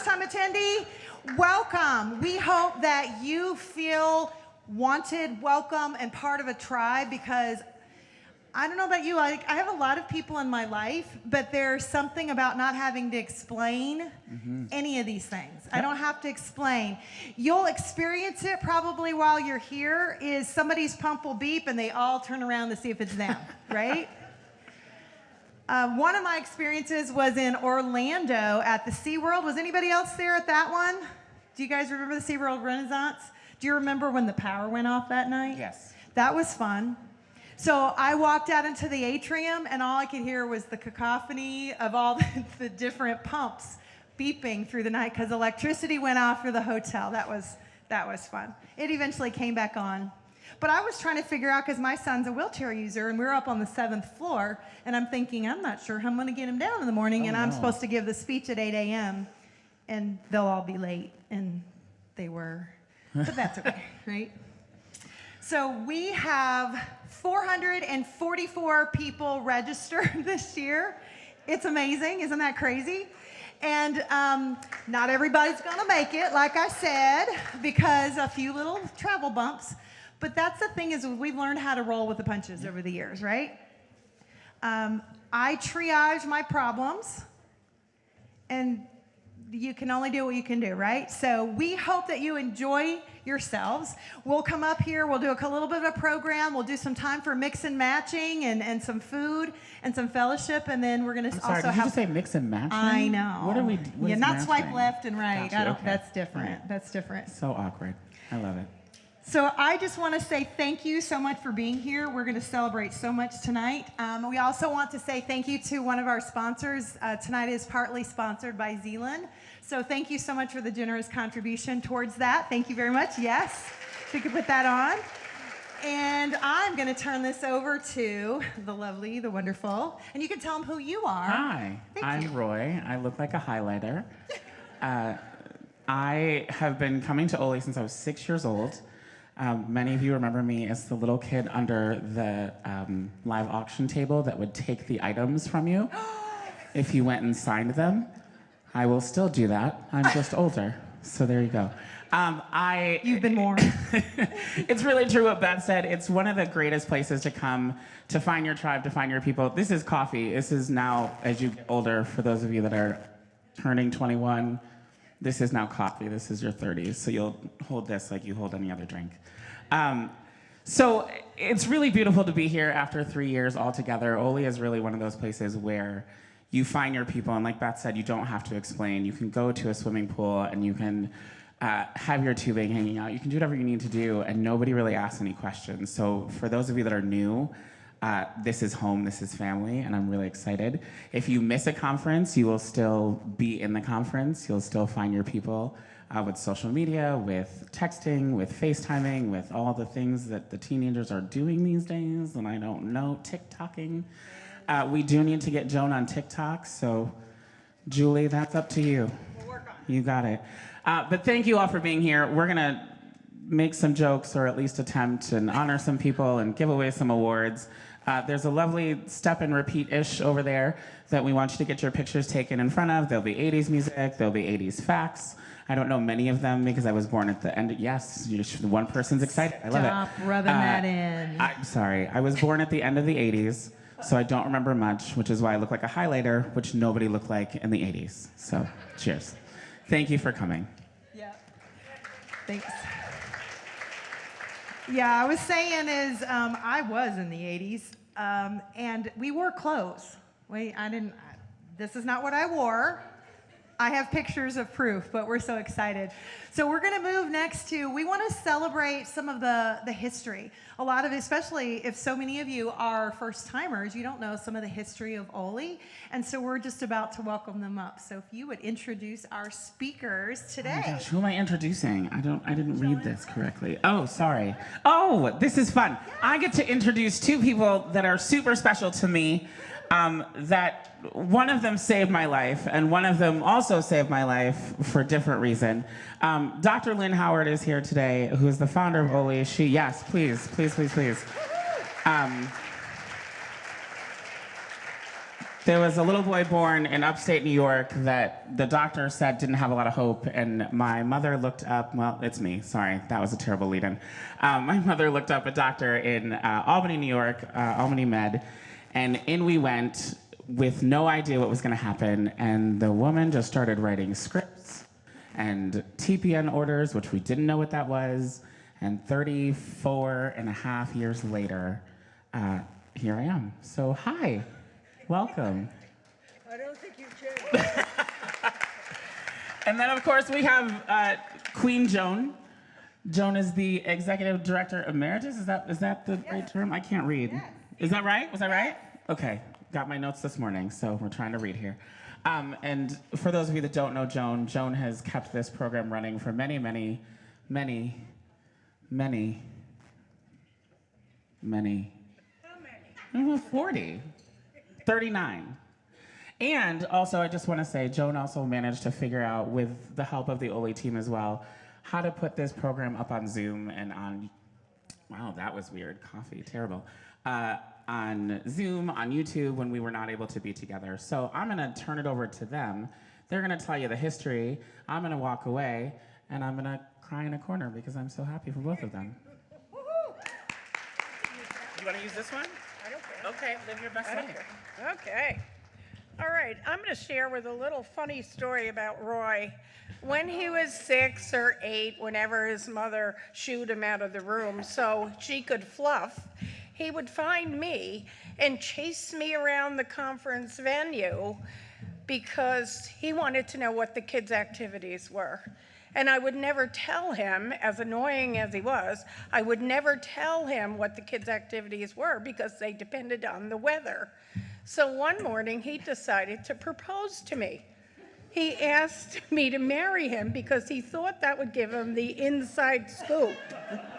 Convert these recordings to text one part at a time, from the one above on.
first-time attendee, welcome. We hope that you feel wanted, welcome, and part of a tribe, because I don't know about you, I have a lot of people in my life, but there's something about not having to explain any of these things. I don't have to explain. You'll experience it probably while you're here, is somebody's pump will beep and they all turn around to see if it's them, right? One of my experiences was in Orlando at the SeaWorld. Was anybody else there at that one? Do you guys remember the SeaWorld Renaissance? Do you remember when the power went off that night? Yes. That was fun. So I walked out into the atrium, and all I could hear was the cacophony of all the different pumps beeping through the night because electricity went off for the hotel. That was fun. It eventually came back on. But I was trying to figure out, because my son's a wheelchair user, and we were up on the 7th floor, and I'm thinking, I'm not sure how I'm going to get him down in the morning, and I'm supposed to give the speech at 8 a.m., and they'll all be late, and they were. But that's okay, right? So we have 444 people registered this year. It's amazing, isn't that crazy? And not everybody's gonna make it, like I said, because a few little travel bumps. But that's the thing, is we've learned how to roll with the punches over the years, right? I triage my problems, and you can only do what you can do, right? So we hope that you enjoy yourselves. We'll come up here, we'll do a little bit of a program, we'll do some time for mix and matching and some food and some fellowship, and then we're gonna did you just say mix and matching? I know. What are we Yeah, not matching? swipe left and right. Gotcha, okay. That's different. Right. That's different. So awkward. I love it. So I just want to say thank you so much for being here. We're going to celebrate so much tonight. We also want to say thank you to one of our sponsors. Tonight is partly sponsored by Zealand. So thank you so much for the generous contribution towards that. Thank you very much. Yes, so you can put that on. And I'm going to turn this over to the lovely, the wonderful, and you can tell them who you are. Hi, I'm Roy. I look like a highlighter. I have been coming to Oley since I was 6 years old. Many of you remember me as the little kid under the live auction table that would take the items from you if you went and signed them. I will still do that. I'm just older, so there you go. You've been warned. It's really true what Beth said. It's one of the greatest places to come to find your tribe, to find your people. This is coffee. This is now, as you get older, for those of you that are turning 21, this is now coffee. This is your 30s, so you'll hold this like you hold any other drink. So it's really beautiful to be here after 3 years all together. Oley is really one of those places where you find your people, and like Beth said, you don't have to explain. You can go to a swimming pool and you can have your tubing hanging out. You can do whatever you need to do, and nobody really asks any questions. So for those of you that are new, this is home, this is family, and I'm really excited. If you miss a conference, you will still be in the conference. You'll still find your people with social media, with texting, with FaceTiming, with all the things that the teenagers are doing these days, and I don't know, TikToking. We do need to get Joan on TikTok, so Julie, that's up to you. We'll work on it. You got it. But thank you all for being here. We're gonna make some jokes, or at least attempt and honor some people and give away some awards. There's a lovely step and repeat-ish over there that we want you to get your pictures taken in front of. There'll be 80s music, there'll be 80s facts. I don't know many of them because I was born at the end. Yes, one person's excited. I love it. Stop rubbing that in. I'm sorry. I was born at the end of the 80s, so I don't remember much, which is why I look like a highlighter, which nobody looked like in the 80s. So, cheers. Thank you for coming. Yeah. Thanks. Yeah, I was saying is I was in the 80s, and we wore clothes. Wait, this is not what I wore. I have pictures of proof, but we're so excited. So we're gonna move next to, we wanna celebrate some of the history. A lot of, especially if so many of you are first timers, you don't know some of the history of Oley. And so we're just about to welcome them up. So if you would introduce our speakers today. Oh my gosh, who am I introducing? I didn't read this correctly. Oh, sorry. Oh, this is fun. I get to introduce two people that are super special to me. That one of them saved my life, and one of them also saved my life for a different reason. Dr. Lynn Howard is here today, who is the founder of Oley. Yes, please. There was a little boy born in upstate New York that the doctor said didn't have a lot of hope, and my mother looked up, well, it's me, sorry, that was a terrible lead-in. My mother looked up a doctor in Albany, New York, Albany Med, and in we went with no idea what was gonna happen, and the woman just started writing scripts and TPN orders, which we didn't know what that was, and 34 and a half years later, here I am. So, hi. Welcome. I don't think you changed. And then, of course, we have Queen Joan. Joan is the Executive Director Emeritus. Is that the right term? I can't read. Yes. Is that right? Was that right? Okay. Got my notes this morning, so we're trying to read here. And for those of you that don't know Joan, Joan has kept this program running for many, many, many, many, many. How many? 40. 39. And also, I just want to say, Joan also managed to figure out, with the help of the Oley team as well, how to put this program up on Zoom and on, wow, that was weird, coffee, terrible, on Zoom, on YouTube, when we were not able to be together. So I'm going to turn it over to them. They're going to tell you the history. I'm going to walk away, and I'm going to cry in a corner because I'm so happy for both of them. You want to use this one? I don't care. Okay, live your best I don't life. care. Okay. All right, I'm going to share with a little funny story about Roy. When he was 6 or 8, whenever his mother shooed him out of the room so she could fluff, he would find me and chase me around the conference venue because he wanted to know what the kids' activities were. And I would never tell him, as annoying as he was, I would never tell him what the kids' activities were because they depended on the weather. So one morning, he decided to propose to me. He asked me to marry him because he thought that would give him the inside scoop.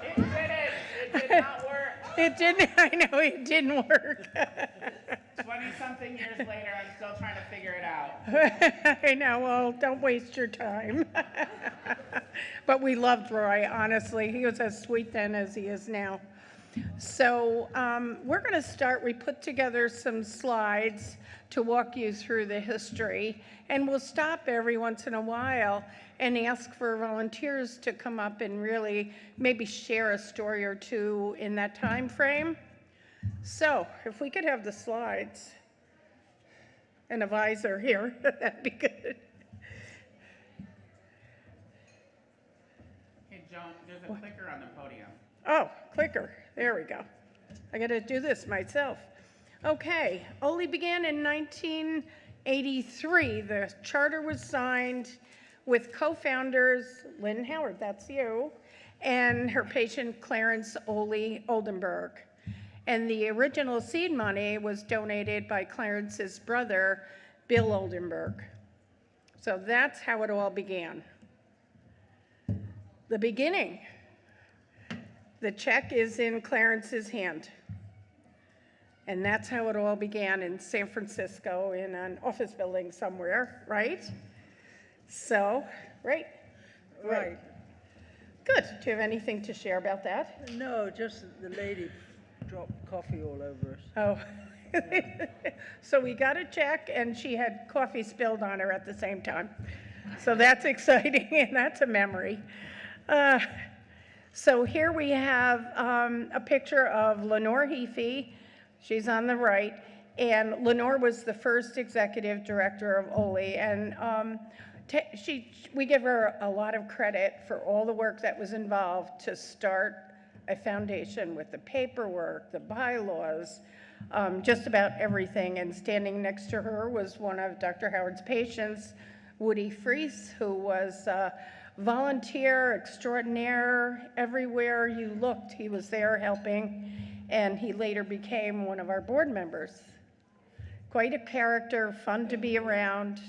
It didn't. It did not work. It didn't, I know, it didn't work. 20-something years later, I'm still trying to figure it out. I know, well, don't waste your time. But we loved Roy, honestly. He was as sweet then as he is now. So we're going to start. We put together some slides to walk you through the history, and we'll stop every once in a while and ask for volunteers to come up and really maybe share a story or two in that time frame. So if we could have the slides and a visor here, that'd be good. Hey, Joan, there's a clicker on the podium. Oh, clicker. There we go. I got to do this myself. Okay. Oley began in 1983. The charter was signed with co-founders Lynn Howard, that's you, and her patient Clarence Oley Oldenburg. And the original seed money was donated by Clarence's brother, Bill Oldenburg. So that's how it all began. The beginning. The check is in Clarence's hand. And that's how it all began in San Francisco in an office building somewhere, right? So, right? Right. Good. Do you have anything to share about that? No, just the lady dropped coffee all over us. Oh. So we got a check and she had coffee spilled on her at the same time. So that's exciting and that's a memory. So here we have a picture of Lenore Heafy. She's on the right. And Lenore was the first executive director of Oley. And we give her a lot of credit for all the work that was involved to start a foundation with the paperwork, the bylaws, just about everything. And standing next to her was one of Dr. Howard's patients, Woody Freese, who was volunteer extraordinaire. Everywhere you looked, he was there helping, and he later became one of our board members. Quite a character, fun to be around.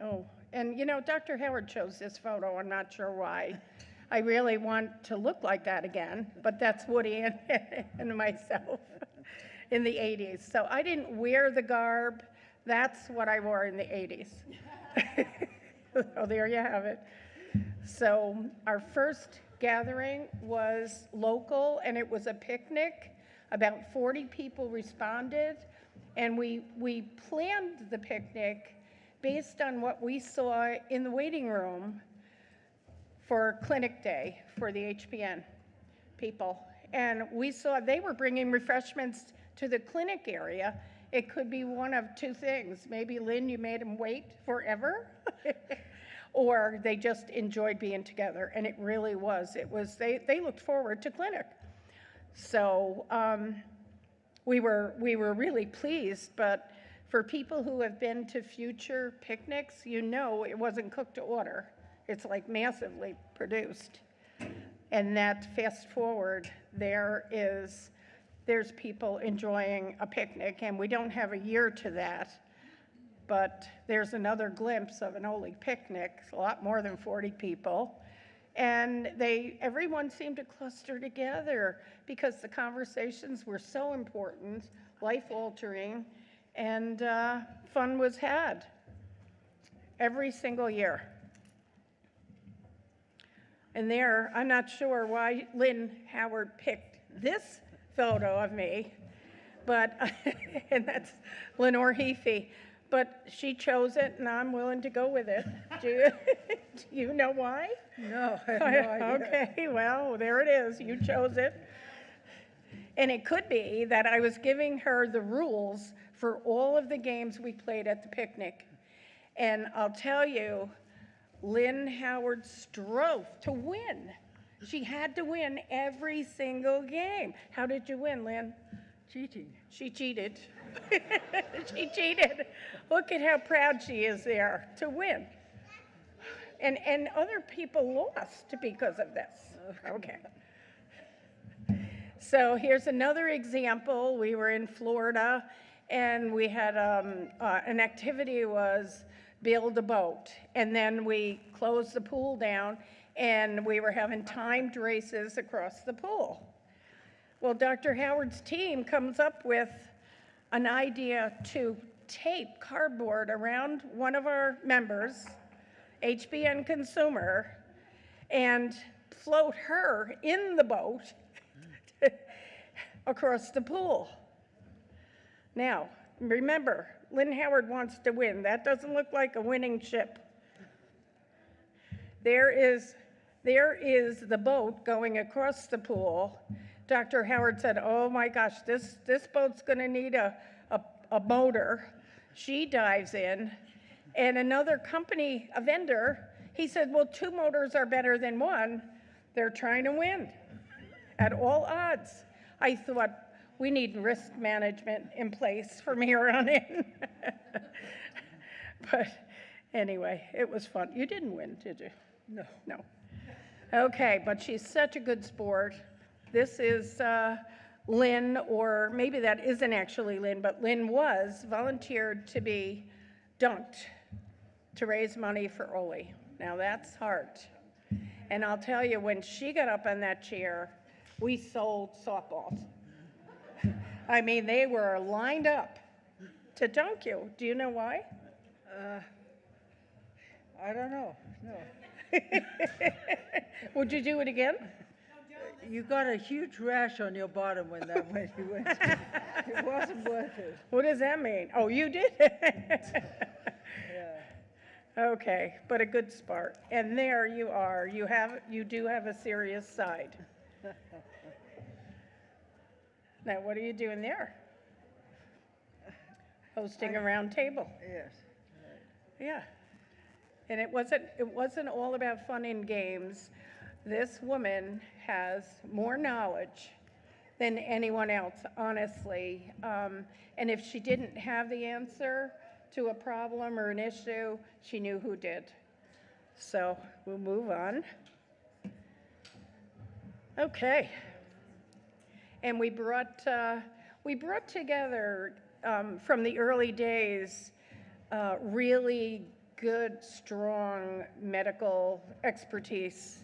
Oh, and you know, Dr. Howard chose this photo. I'm not sure why. I really want to look like that again, but that's Woody and myself in the 80s. So I didn't wear the garb. That's what I wore in the 80s. So there you have it. So our first gathering was local, and it was a picnic. About 40 people responded, And we planned the picnic based on what we saw in the waiting room for clinic day for the HPN people. And we saw they were bringing refreshments to the clinic area. It could be one of two things. Maybe, Lynn, you made them wait forever, or they just enjoyed being together. And it really was. They looked forward to clinic. So we were really pleased, but for people who have been to future picnics, you know it wasn't cooked to order. It's like massively produced. And that fast forward, there's people enjoying a picnic, and we don't have a year to that, but there's another glimpse of an Oley picnic, a lot more than 40 people. And everyone seemed to cluster together because the conversations were so important, life-altering, and fun was had every single year. And there, I'm not sure why Lynn Howard picked this photo of me, but, and that's Lenore Heafy, but she chose it, and I'm willing to go with it. Do you know why? No, I have no idea. Okay, well, there it is. You chose it. And it could be that I was giving her the rules for all of the games we played at the picnic. And I'll tell you, Lynn Howard strove to win. She had to win every single game. How did you win, Lynn? Cheating. She cheated. She cheated. Look at how proud she is there to win. And other people lost because of this. Okay. So here's another example. We were in Florida, and we had an activity was build a boat, and then we closed the pool down, and we were having timed races across the pool. Well, Dr. Howard's team comes up with an idea to tape cardboard around one of our members, HBN consumer, and float her in the boat across the pool. Now, remember, Lynn Howard wants to win. That doesn't look like a winning ship. There is the boat going across the pool. Dr. Howard said, oh my gosh, this boat's gonna need a motor. She dives in, and another company, a vendor, he said, well, 2 motors are better than 1. They're trying to win at all odds. I thought, we need risk management in place from here on in. But anyway, it was fun. You didn't win, did you? No. No. Okay, but she's such a good sport. This is Lynn, or maybe that isn't actually Lynn, but Lynn was volunteered to be dunked to raise money for Oley. Now that's hard. And I'll tell you, when she got up on that chair, we sold softballs. I mean, they were lined up to dunk you. Do you know why? I don't know. No. Would you do it again? You got a huge rash on your bottom when you went. It wasn't worth it. What does that mean? Oh, you did? Yeah. Okay, but a good sport. And there you are. You do have a serious side. Now, what are you doing there? Hosting a round table. Yes. Yeah. And it wasn't all about fun and games. This woman has more knowledge than anyone else, honestly. And if she didn't have the answer to a problem or an issue, she knew who did. So we'll move on. Okay. And we brought together from the early days really good, strong medical expertise.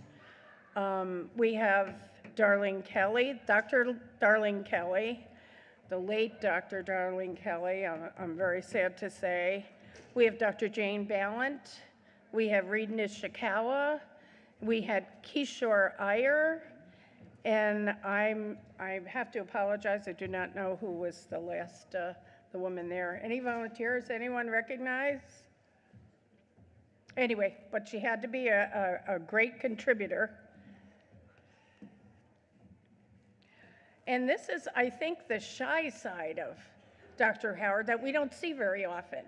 We have Darlene Kelly, Dr. Darlene Kelly, the late Dr. Darlene Kelly, I'm very sad to say. We have Dr. Jane Ballant. We have Reed Nishikawa. We had Kishore Iyer. And I have to apologize, I do not know who was the last the woman there. Any volunteers? Anyone recognize? Anyway, but she had to be a great contributor. And this is, I think, the shy side of Dr. Howard that we don't see very often.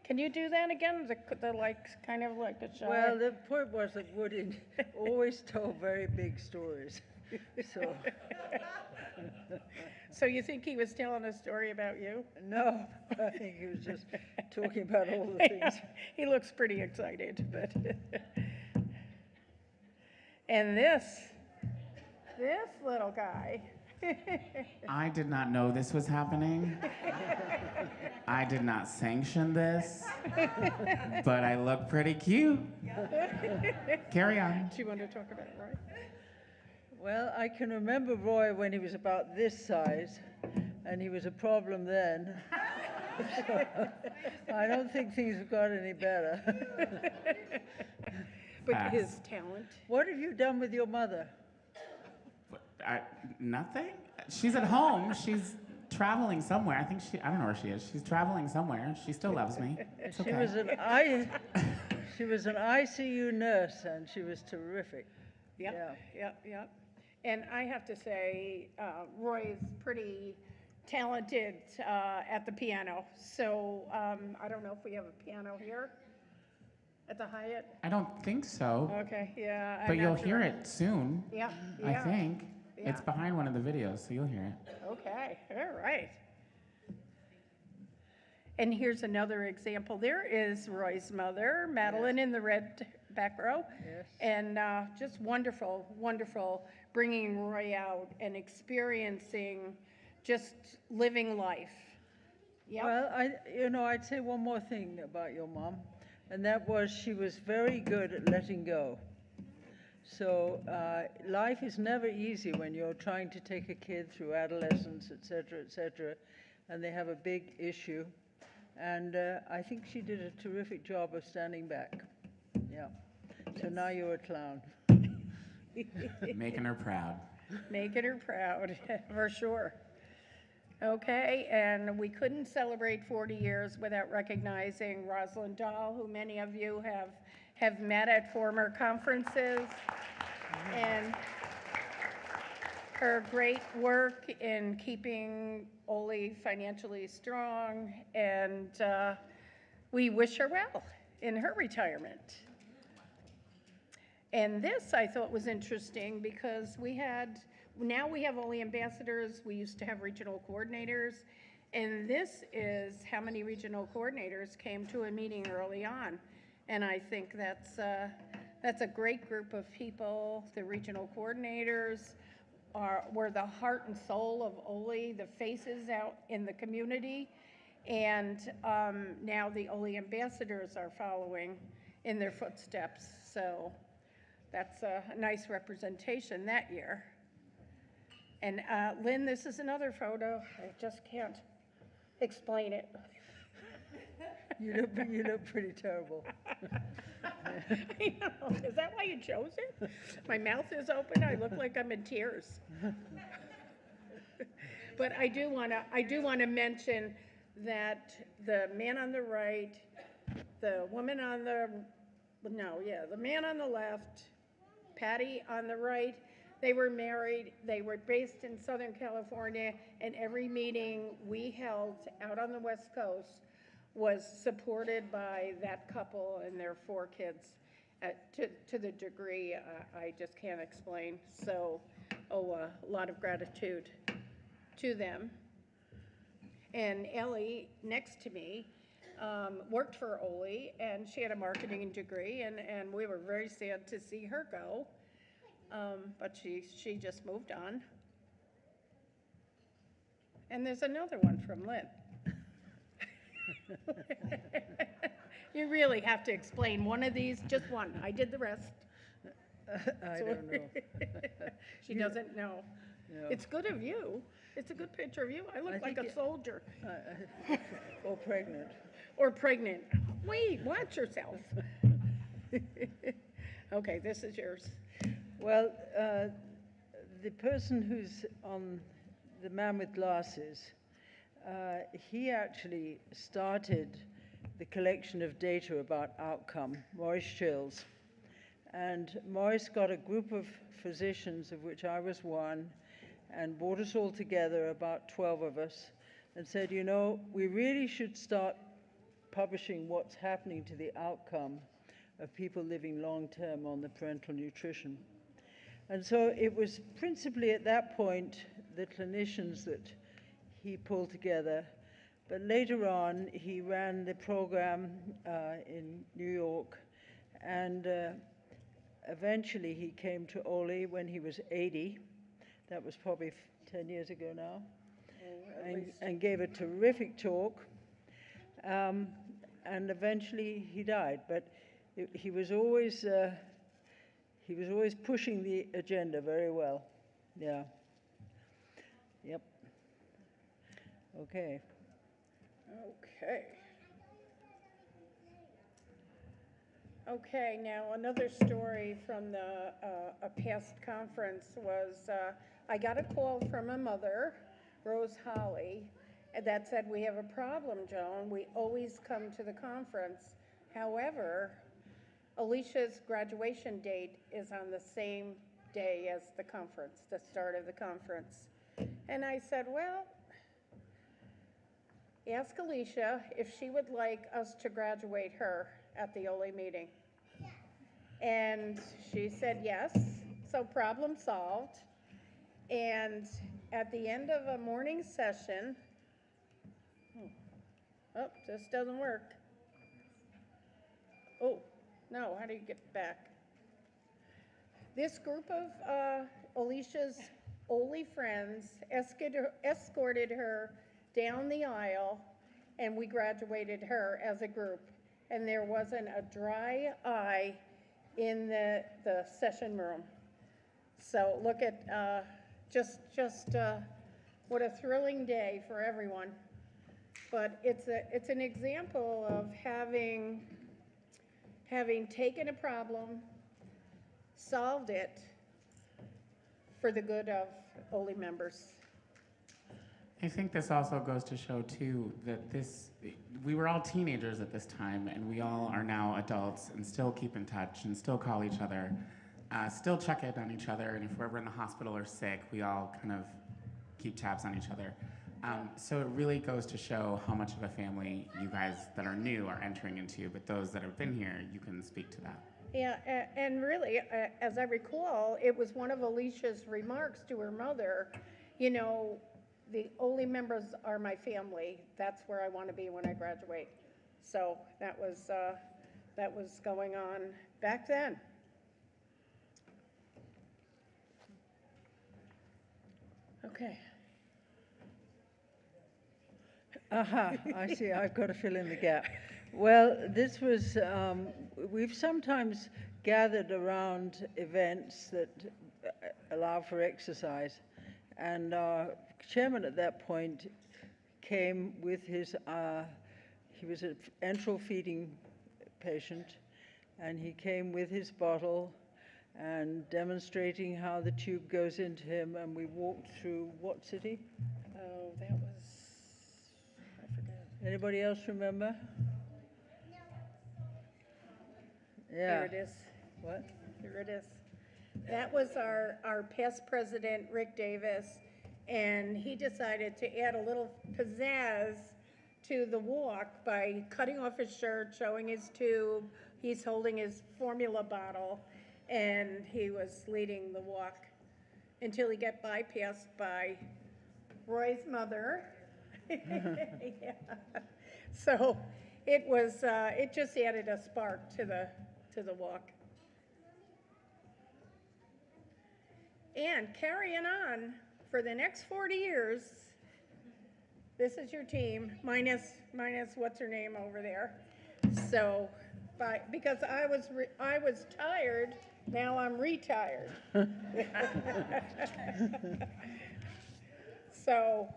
Can you do that again? The like, kind of like the shy. Well, the point was that Woody always told very big stories. So, So you think he was telling a story about you? no, I think he was just talking about all the things. He looks pretty excited, but. And this little guy. I did not know this was happening. I did not sanction this, but I look pretty cute. Carry on. Do you want to talk about it, right? Well, I can remember Roy when he was about this size, and he was a problem then. So, I don't think things have got any better. But Pass. his talent. What have you done with your mother? Nothing? She's at home. She's traveling somewhere. I don't know where she is. She's traveling somewhere. She still loves me. It's She okay. was she was an ICU nurse, and she was terrific. Yep. And I have to say, Roy is pretty talented at the piano. So I don't know if we have a piano here at the Hyatt. I don't think so. Okay, yeah. But I'm you'll not hear sure. it soon. Yeah. I think. Yeah. It's behind one of the videos, so you'll hear it. Okay, all right. And here's another example. There is Roy's mother, Madeline, in the red back row. Yes. And just wonderful, wonderful bringing Roy out and experiencing just living life. Yep. Well, I'd say one more thing about your mom, and that was she was very good at letting go. So life is never easy when you're trying to take a kid through adolescence, et cetera, and they have a big issue. And I think she did a terrific job of standing back. Yeah. So now you're a clown. Making her proud. Making her proud, for sure. Okay, and we couldn't celebrate 40 years without recognizing Rosalind Dahl, who many of you have met at former conferences, and her great work in keeping Oley financially strong, and we wish her well in her retirement. And this I thought was interesting because now we have Oley ambassadors, we used to have regional coordinators, and this is how many regional coordinators came to a meeting early on. And I think that's a great group of people. The regional coordinators were the heart and soul of Oley, the faces out in the community. And now the Oley ambassadors are following in their footsteps. So that's a nice representation that year. And Lynn, this is another photo. I just can't explain it. You look pretty terrible. I know. Is that why you chose it? My mouth is open. I look like I'm in tears. But I do want to mention that the man on the right, the woman on the man on the left, Patty on the right, they were married. They were based in Southern California, and every meeting we held out on the West Coast was supported by that couple and their 4 kids to the degree I just can't explain. So, a lot of gratitude to them. And Ellie, next to me, worked for Oley, and she had a marketing degree, and we were very sad to see her go. But she just moved on. And there's another one from Lynn. You really have to explain one of these, just one. I did the rest. I don't know. She doesn't know. No. It's good of you. It's a good picture of you. I look like think a soldier. Or pregnant. Or pregnant. Wait, watch yourself. Okay, this is yours. Well, the person who's on the man with glasses, he actually started the collection of data about outcome, Maurice Chills. And Maurice got a group of physicians, of which I was one, and brought us all together, about 12 of us, and said, you know, we really should start publishing what's happening to the outcome of people living long-term on the parental nutrition. And so it was principally at that point the clinicians that he pulled together. But later on, he ran the program in New York, and eventually he came to Oley when he was 80. That was probably 10 years ago now, and gave a terrific talk. And eventually he died, but he was always pushing the agenda very well. Yeah. Yep. Okay. Okay. Okay, now another story from a past conference was I got a call from a mother, Rose Holly, that said, we have a problem, Joan. We always come to the conference. However, Alicia's graduation date is on the same day as the conference, the start of the conference. And I said, well, ask Alicia if she would like us to graduate her at the Oley meeting. And she said yes, so problem solved. And at the end of a morning session, oh, this doesn't work. Oh, no, how do you get back? This group of Alicia's Oley friends escorted her down the aisle, and we graduated her as a group. And there wasn't a dry eye in the session room. So look at just what a thrilling day for everyone. But it's an example of having taken a problem, solved it for the good of Oley members. I think this also goes to show, too, that we were all teenagers at this time, and we all are now adults and still keep in touch and still call each other, still check in on each other, and if we're ever in the hospital or sick, we all kind of keep tabs on each other. So it really goes to show how much of a family you guys that are new are entering into, but those that have been here, you can speak to that. Yeah, and really, as I recall, it was one of Alicia's remarks to her mother, you know, the Oley members are my family. That's where I want to be when I graduate. So that was going on back then. Okay. Aha, I see, I've got to fill in the gap. Well, this was, we've sometimes gathered around events that allow for exercise. And our chairman at that point came with his, he was an enteral feeding patient, and he came with his bottle and demonstrating how the tube goes into him, and we walked through what city? Oh, that was, I forget. Anybody else remember? Yeah. Here it is. What? Here it is. That was our past president, Rick Davis, and he decided to add a little pizzazz to the walk by cutting off his shirt, showing his tube. He's holding his formula bottle, and he was leading the walk until he got bypassed by Roy's mother. Yeah. So it was, it just added a spark to the walk. And carrying on for the next 40 years, this is your team, minus what's her name over there. So, because I was tired, now I'm retired. So,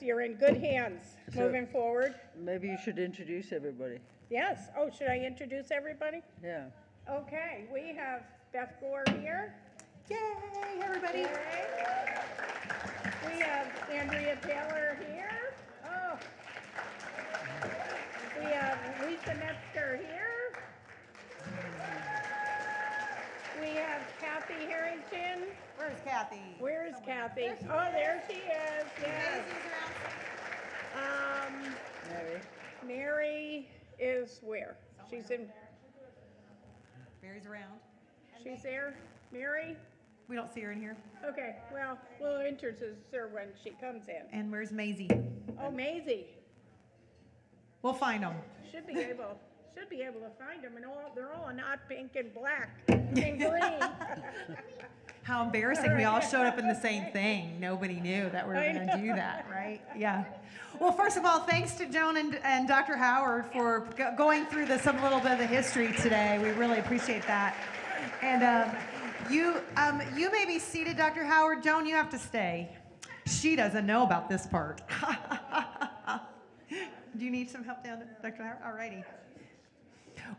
you're in good hands moving forward. Maybe you should introduce everybody. Yes. Oh, should I introduce everybody? Yeah. Okay, we have Beth Gore here. Yay, everybody. We We have Andrea Taylor here. Oh. We have Lisa Metzger here. We have Kathy Harrington. Where's Kathy? Where is Kathy? Oh, there she is. Yes. Mary. Mary is where? She's in. Mary's around. She's there. Mary. We don't see her in here. Okay. Well, we'll introduce her when she comes in. And where's Maisie? Oh, Maisie. We'll find them. Should be able to find them, and they're all in hot pink and black and green. How embarrassing. We all showed up in the same thing. Nobody knew that we were going to do that, right? Yeah. Well, first of all, thanks to Joan and Dr. Howard for going through some little bit of the history today. We really appreciate that. And you may be seated, Dr. Howard. Joan, you have to stay. She doesn't know about this part. Do you need some help down, Dr. Howard? All righty.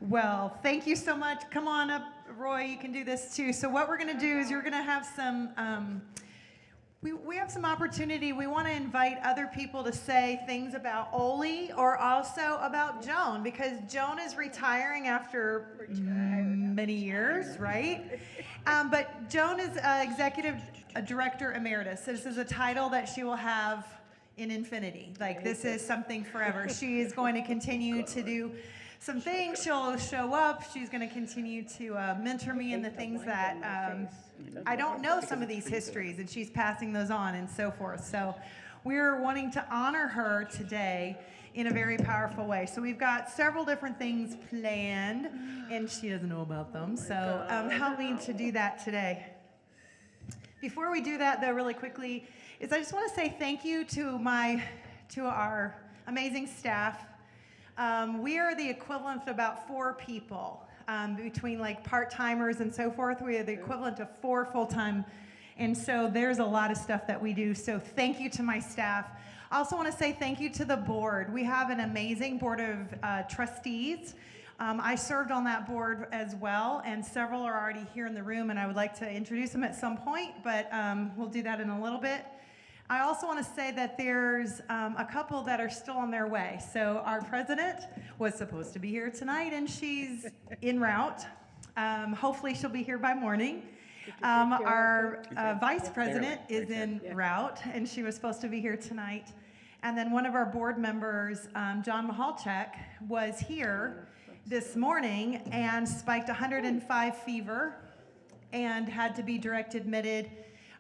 Well, thank you so much. Come on up, Roy. You can do this too. So what we're going to do is you're going to have some, we have some opportunity. We want to invite other people to say things about Oley or also about Joan, because Joan is retiring after many years, right? But Joan is Executive Director Emeritus. So this is a title that she will have in infinity. Like, this is something forever. She is going to continue to do some things. She'll show up. She's going to continue to mentor me in the things that I don't know, some of these histories, and she's passing those on and so forth. So we're wanting to honor her today in a very powerful way. So we've got several different things planned, and she doesn't know about them. So help me to do that today. Before we do that, though, really quickly, I just want to say thank you to our amazing staff. We are the equivalent of about 4 people between like part-timers and so forth. We are the equivalent of 4 full-time, and so there's a lot of stuff that we do. So thank you to my staff. I also want to say thank you to the board. We have an amazing board of trustees. I served on that board as well, and several are already here in the room, and I would like to introduce them at some point, but we'll do that in a little bit. I also want to say that there's a couple that are still on their way. So our president was supposed to be here tonight, and she's en route. Hopefully she'll be here by morning. Our vice president is en route, and she was supposed to be here tonight. And then one of our board members, John Mahalchek, was here this morning and spiked 105 fever and had to be direct admitted.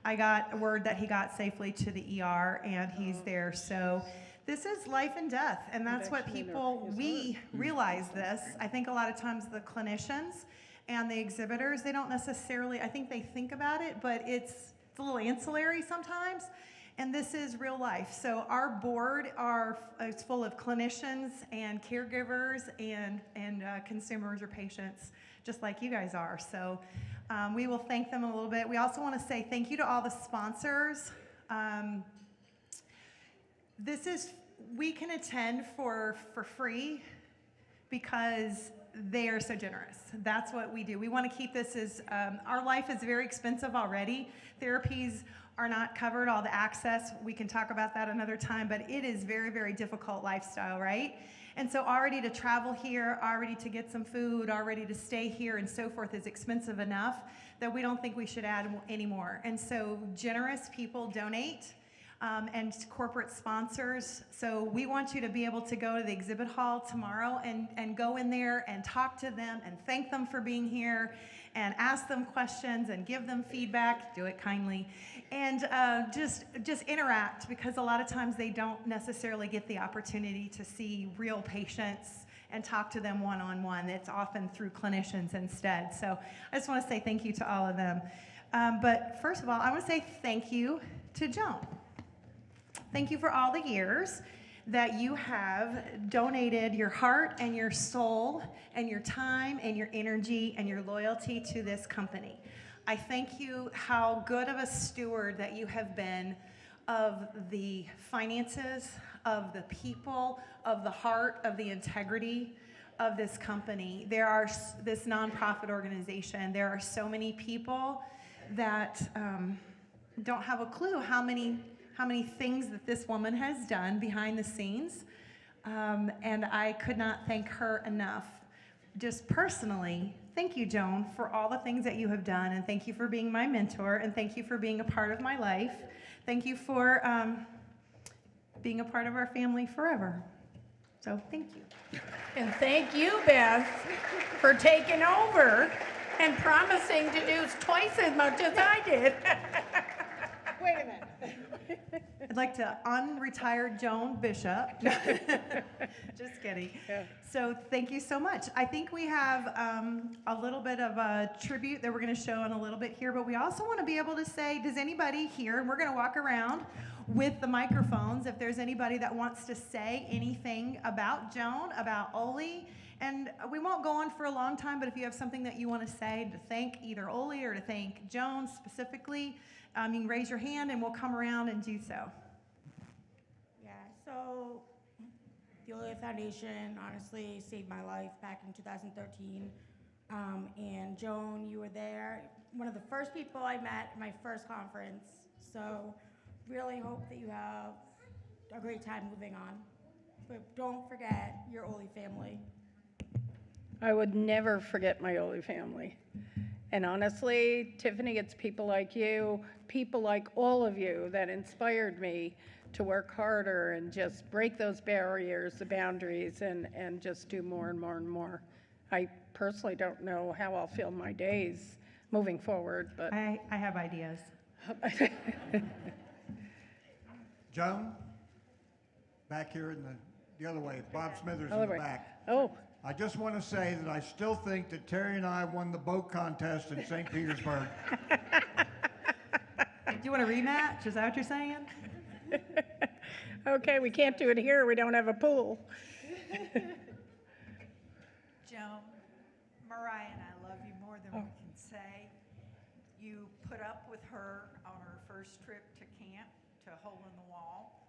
I got word that he got safely to the ER, and he's there. So this is life and death, and that's what we realize this. I think a lot of times the clinicians and the exhibitors, they don't necessarily, I think they think about it, but it's a little ancillary sometimes, and this is real life. So our board is full of clinicians and caregivers and consumers or patients, just like you guys are. So we will thank them a little bit. We also want to say thank you to all the sponsors. We can attend for free because they are so generous. That's what we do. We want to keep this as, our life is very expensive already. Therapies are not covered, all the access, we can talk about that another time, but it is very, very difficult lifestyle, right? And so already to travel here, already to get some food, already to stay here and so forth is expensive enough that we don't think we should add any more. And so generous people donate, and corporate sponsors. So we want you to be able to go to the exhibit hall tomorrow and go in there and talk to them and thank them for being here and ask them questions and give them feedback, do it kindly, and just interact, because a lot of times they don't necessarily get the opportunity to see real patients and talk to them one-on-one. It's often through clinicians instead. So I just want to say thank you to all of them. But first of all, I want to say thank you to Joan. Thank you for all the years that you have donated your heart and your soul and your time and your energy and your loyalty to this company. I thank you how good of a steward that you have been of the finances, of the people, of the heart, of the integrity of this company. This nonprofit organization, there are so many people that don't have a clue how many how many things that this woman has done behind the scenes. And I could not thank her enough. Just personally, thank you, Joan, for all the things that you have done, and thank you for being my mentor, and thank you for being a part of my life. Thank you for being a part of our family forever. So thank you. And thank you, Beth, for taking over and promising to do twice as much as I did. Wait a minute. I'd like to unretire Joan Bishop. Just kidding. Yeah. So thank you so much. I think we have a little bit of a tribute that we're going to show in a little bit here, but we also want to be able to say, does anybody here, and we're going to walk around with the microphones, if there's anybody that wants to say anything about Joan, about Oley, and we won't go on for a long time, but if you have something that you want to say to thank either Oley or to thank Joan specifically, you can raise your hand and we'll come around and do so. Yeah, so the Oley Foundation honestly saved my life back in 2013. And Joan, you were there, one of the first people I met at my first conference. So really hope that you have a great time moving on. But don't forget your Oley family. I would never forget my Oley family. And honestly, Tiffany, it's people like you, people like all of you that inspired me to work harder and just break those barriers, the boundaries, and just do more and more and more. I personally don't know how I'll fill my days moving forward, but I have ideas. Joan, back here in the other way, Bob Smithers in Other the way. back. Oh, I just want to say that I still think that Terry and I won the boat contest in St. Petersburg. Do you want a rematch? Is that what you're saying? okay, we can't do it here, we don't have a pool. Joan, Mariah and I love you more than we can say. You put up with her on her first trip to camp, to Hole in the Wall.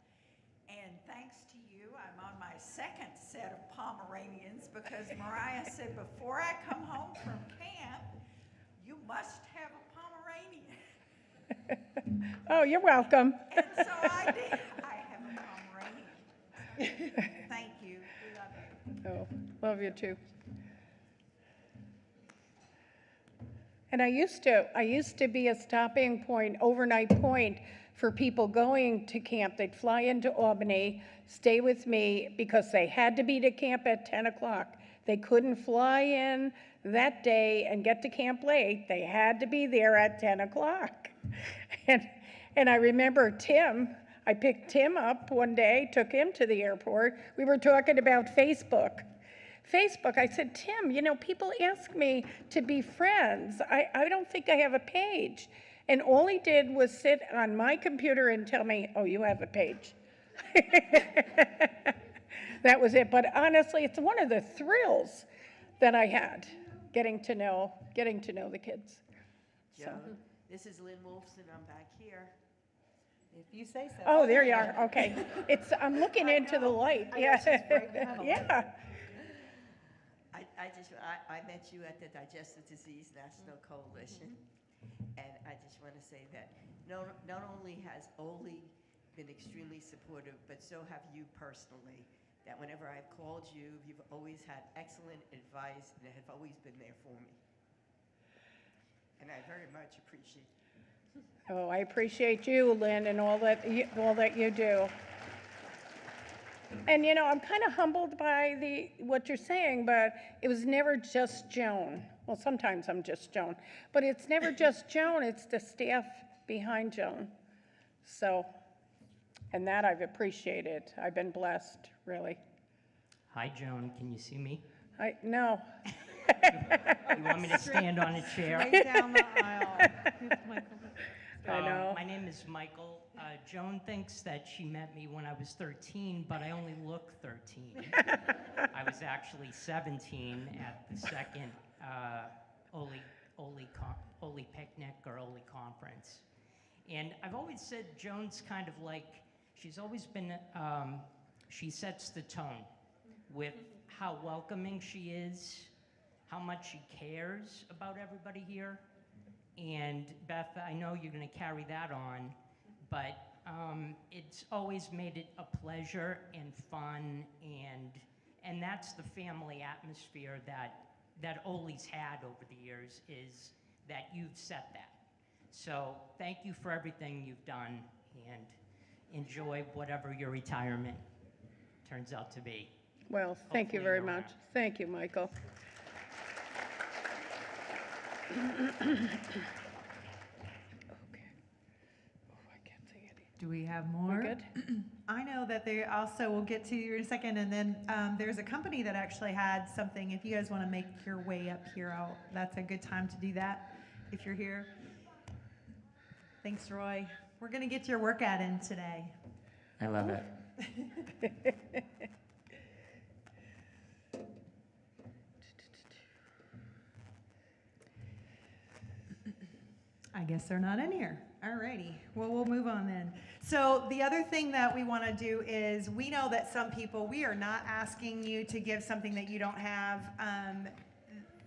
And thanks to you, I'm on my second set of Pomeranians because Mariah said, before I come home from camp, you must have a Pomeranian. Oh, you're welcome. And so I did. I have a Pomeranian. So, thank you. We love you. Oh, love you too. And I used to be a stopping point, overnight point for people going to camp. They'd fly into Albany, stay with me because they had to be to camp at 10 o'clock. They couldn't fly in that day and get to camp late. They had to be there at 10 o'clock. And I remember Tim, I picked Tim up one day, took him to the airport. We were talking about Facebook. I said, Tim, you know, people ask me to be friends. I don't think I have a page. And all he did was sit on my computer and tell me, oh, you have a page. That was it. But honestly, it's one of the thrills that I had, getting to know the kids. Joan, this is Lynn Wolfson. I'm back here. If you say so. Oh, there you are. Okay. I'm looking into the light. Yeah. Yeah. I met you at the Digestive Disease National Coalition, and I just want to say that not only has Oley been extremely supportive, but so have you personally. That whenever I've called you, you've always had excellent advice and have always been there for me. And I very much appreciate it. Oh, I appreciate you, Lynn, and all that you do. And you know, I'm kind of humbled by what you're saying, but it was never just Joan. Well, sometimes I'm just Joan, but it's never just Joan. It's the staff behind Joan. So, and that I've appreciated. I've been blessed, really. Hi, Joan. Can you see me? No. You want me to stand on a chair? Right down the aisle. I know. My name is Michael. Joan thinks that she met me when I was 13, but I only look 13. I was actually 17 at the second Oley picnic or Oley conference. And I've always said Joan's kind of like, she's always been, she sets the tone with how welcoming she is, how much she cares about everybody here. And Beth, I know you're going to carry that on, but it's always made it a pleasure and fun, and that's the family atmosphere that Oley's had over the years, is that you've set that. So thank you for everything you've done, and enjoy whatever your retirement turns out to be. Well, thank you Hopefully very you're much. around. Thank you, Michael. Do we have more? We're good? I know that they also, we'll get to you in a second, and then there's a company that actually had something. If you guys want to make your way up here, that's a good time to do that if you're here. Thanks, Roy. We're going to get your workout in today. I love it. I guess they're not in here. Alrighty. Well, we'll move on then. So the other thing that we want to do is, we know that some people, we are not asking you to give something that you don't have.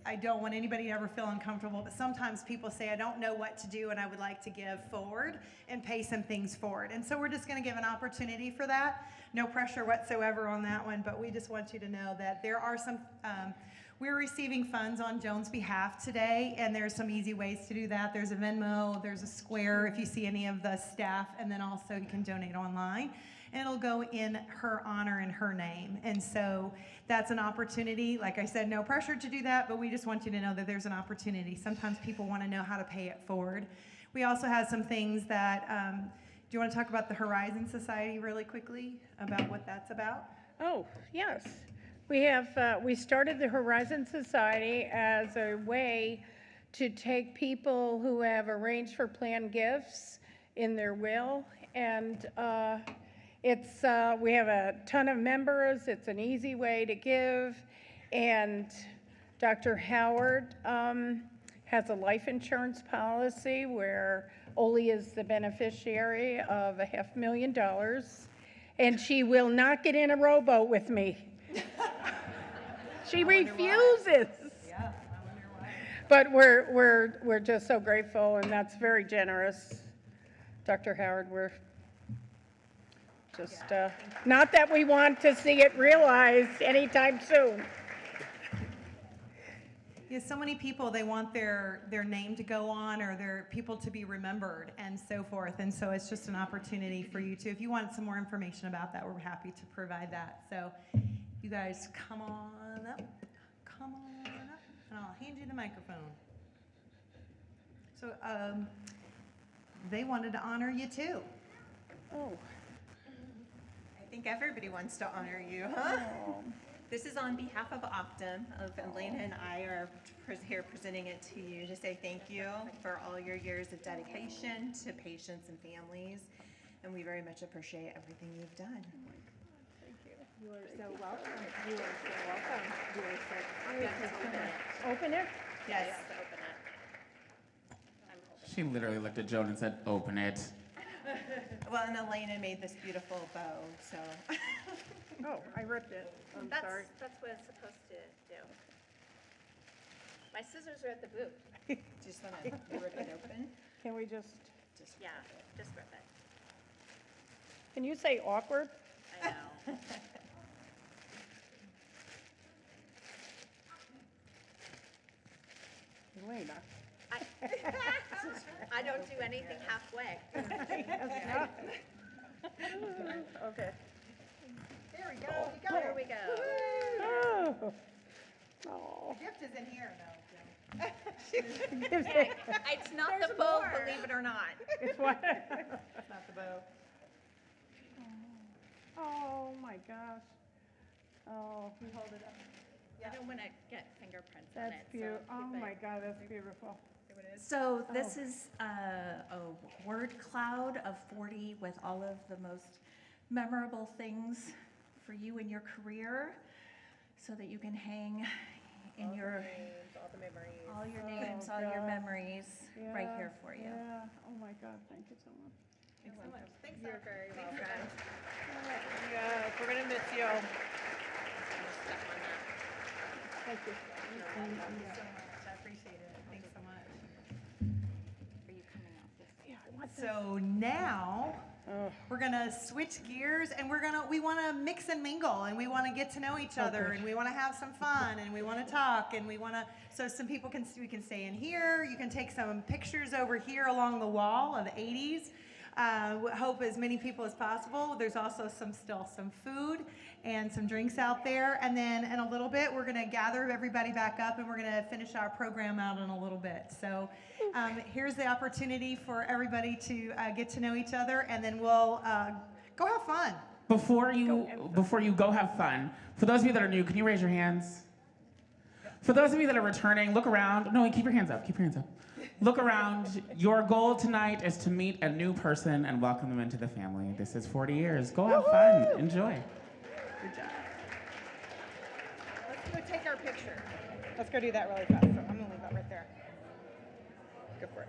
I don't want anybody to ever feel uncomfortable, but sometimes people say, I don't know what to do and I would like to give forward and pay some things forward. And so we're just going to give an opportunity for that. No pressure whatsoever on that one, but we just want you to know that there are some, we're receiving funds on Joan's behalf today, and there's some easy ways to do that. There's a Venmo, there's a Square if you see any of the staff, and then also you can donate online. And it'll go in her honor and her name. And so that's an opportunity. Like I said, no pressure to do that, but we just want you to know that there's an opportunity. Sometimes people want to know how to pay it forward. We also have some things that, do you want to talk about the Horizon Society really quickly, about what that's about? Oh, yes. We have, we started the Horizon Society as a way to take people who have arranged for planned gifts in their will, and it's, we have a ton of members. It's an easy way to give, and Dr. Howard has a life insurance policy where Oley is the beneficiary of $500,000, and she will not get in a rowboat with me. She refuses. Yeah, I wonder why. But we're just so grateful, and that's very generous. Dr. Howard, we're just, not that we want to see it realized anytime soon. Yeah, so many people, they want their name to go on, or their people to be remembered and so forth. And so it's just an opportunity for you to, if you want some more information about that, we're happy to provide that. So you guys come on up, and I'll hand you the microphone. So they wanted to honor you too. Oh. I think everybody wants to honor you, huh? This is on behalf of Optum, of Elena and I are here presenting it to you to say thank you for all your years of dedication to patients and families, and we very much appreciate everything you've done. You are so welcome. You are so welcome. You are so welcome. Open it? Yes. Open it. She literally looked at Joan and said, open it. Well, and Elena made this beautiful bow, so. Oh, I ripped it. I'm sorry. That's what it's supposed to do. My scissors are at the booth. Just want to rip it open. Can we just, Yeah, just rip it. can you say awkward? I know. Elena. I don't do anything halfway. Okay. There we go. You got There it. we go. Oh. Oh. The gift is in here, though, Joan. It's not the bow, believe it or not. It's what? It's not the bow. Oh, my gosh. Oh, You hold it up. I don't want to get fingerprints on that's it. beautiful. So Oh, keep my it- God, that's beautiful. So this is a word cloud of 40 with all of the most memorable things for you in your career, so that you can hang in your, all the memories. all your names, all your memories right here for you. Yeah. Oh, my God, thank you so much. Thanks so much. Thanks, You're very welcome. Yes, we're going to miss you. Step on that. Thank you. Thank you so much. I appreciate it. Thanks so much. Are you coming off this? Yeah, I want this. So now We're gonna switch gears, and we want to mix and mingle, and we want to get to know each other, and we want to have some fun, and we want to talk, and we want to. So some people we can stay in here. You can take some pictures over here along the wall of the 80s. Hope as many people as possible. There's also still some food and some drinks out there, and then in a little bit we're gonna gather everybody back up, and we're gonna finish our program out in a little bit. So here's the opportunity for everybody to get to know each other, and then we'll go have fun. Before you go have fun, for those of you that are new, can you raise your hands? For those of you that are returning, look around. No, keep your hands up. Keep your hands up. Look around. Your goal tonight is to meet a new person and welcome them into the family. This is 40 years. Go have fun. Enjoy. Good job. Let's go take our picture. Let's go do that really fast. So I'm gonna leave that right there. Go for it.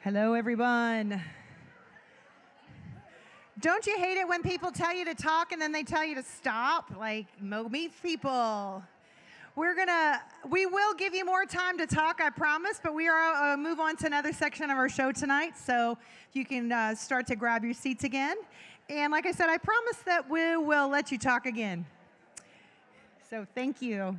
Hello, everyone. Don't you hate it when people tell you to talk and then they tell you to stop? Like, meet people. We will give you more time to talk, I promise, but we are move on to another section of our show tonight, so you can start to grab your seats again. And like I said, I promise that we will let you talk again. So thank you.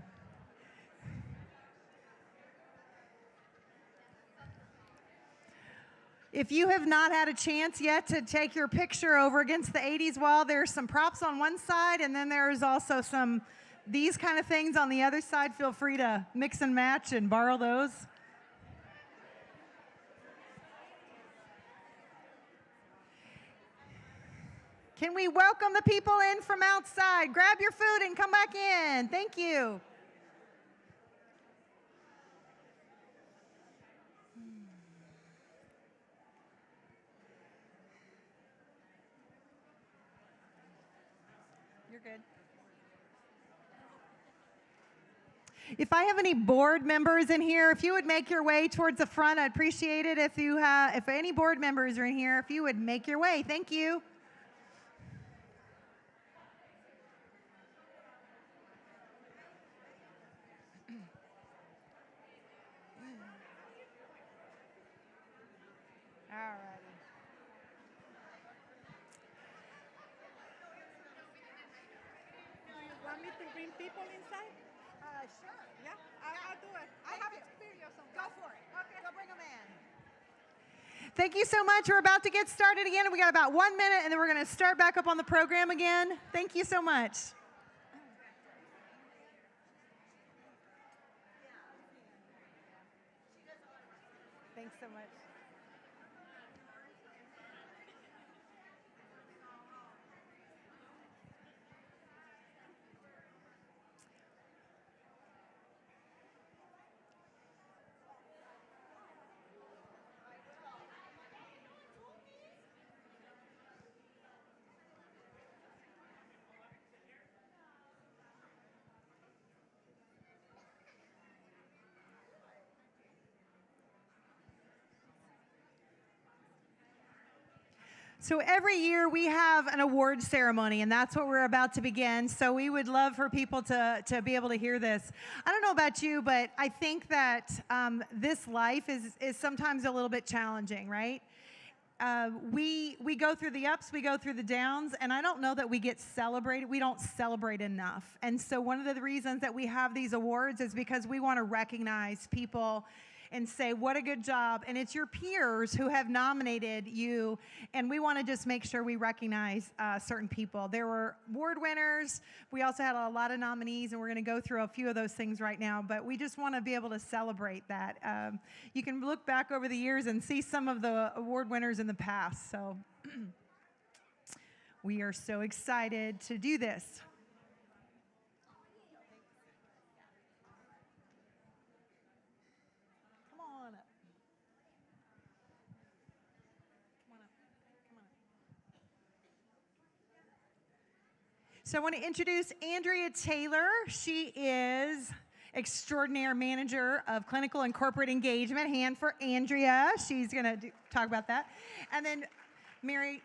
If you have not had a chance yet to take your picture over against the 80s wall, there's some props on one side, and then there's also these kind of things on the other side. Feel free to mix and match and borrow those. Can we welcome the people in from outside? Grab your food and come back in. Thank you. You're good. If I have any board members in here, if you would make your way towards the front, I'd appreciate it. If any board members are in here, if you would make your way. Thank you. All righty. Do you want me to bring people inside? Sure. Yeah, I'll do it. I have experience on that. Go for it. Okay. Go bring them in. Thank you so much. We're about to get started again. We got about 1 minute, and then we're going to start back up on the program again. Thank you so much. Thanks so much. So every year we have an award ceremony, and that's what we're about to begin. So we would love for people to be able to hear this. I don't know about you, but I think that this life is sometimes a little bit challenging, right? We go through the ups, we go through the downs, and I don't know that we get celebrated. We don't celebrate enough. And so one of the reasons that we have these awards is because we want to recognize people and say, what a good job. And it's your peers who have nominated you, and we want to just make sure we recognize certain people. There were award winners. We also had a lot of nominees, and we're going to go through a few of those things right now, but we just want to be able to celebrate that. You can look back over the years and see some of the award winners in the past, so we are so excited to do this. So I want to introduce Andrea Taylor. She is Extraordinary Manager of Clinical and Corporate Engagement. Hand for Andrea. She's going to talk about that. And then Mary,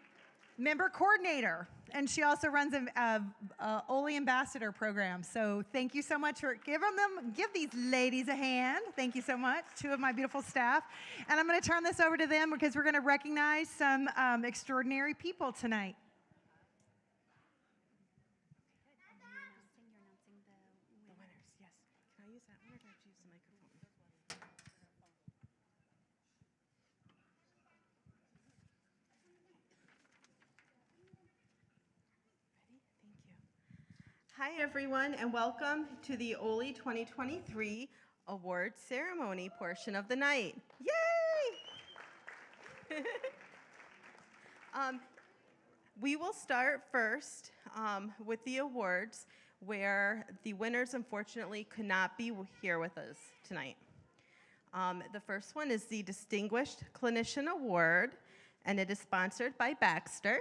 Member Coordinator. And she also runs a Oley Ambassador program. So thank you so much for give these ladies a hand. Thank you so much. Two of my beautiful staff. And I'm going to turn this over to them because we're going to recognize some extraordinary people tonight. Hi, everyone, and welcome to the Oley 2023 award ceremony portion of the night. Yay! We will start first with the awards, where the winners unfortunately could not be here with us tonight. The first one is the Distinguished Clinician Award, and it is sponsored by Baxter.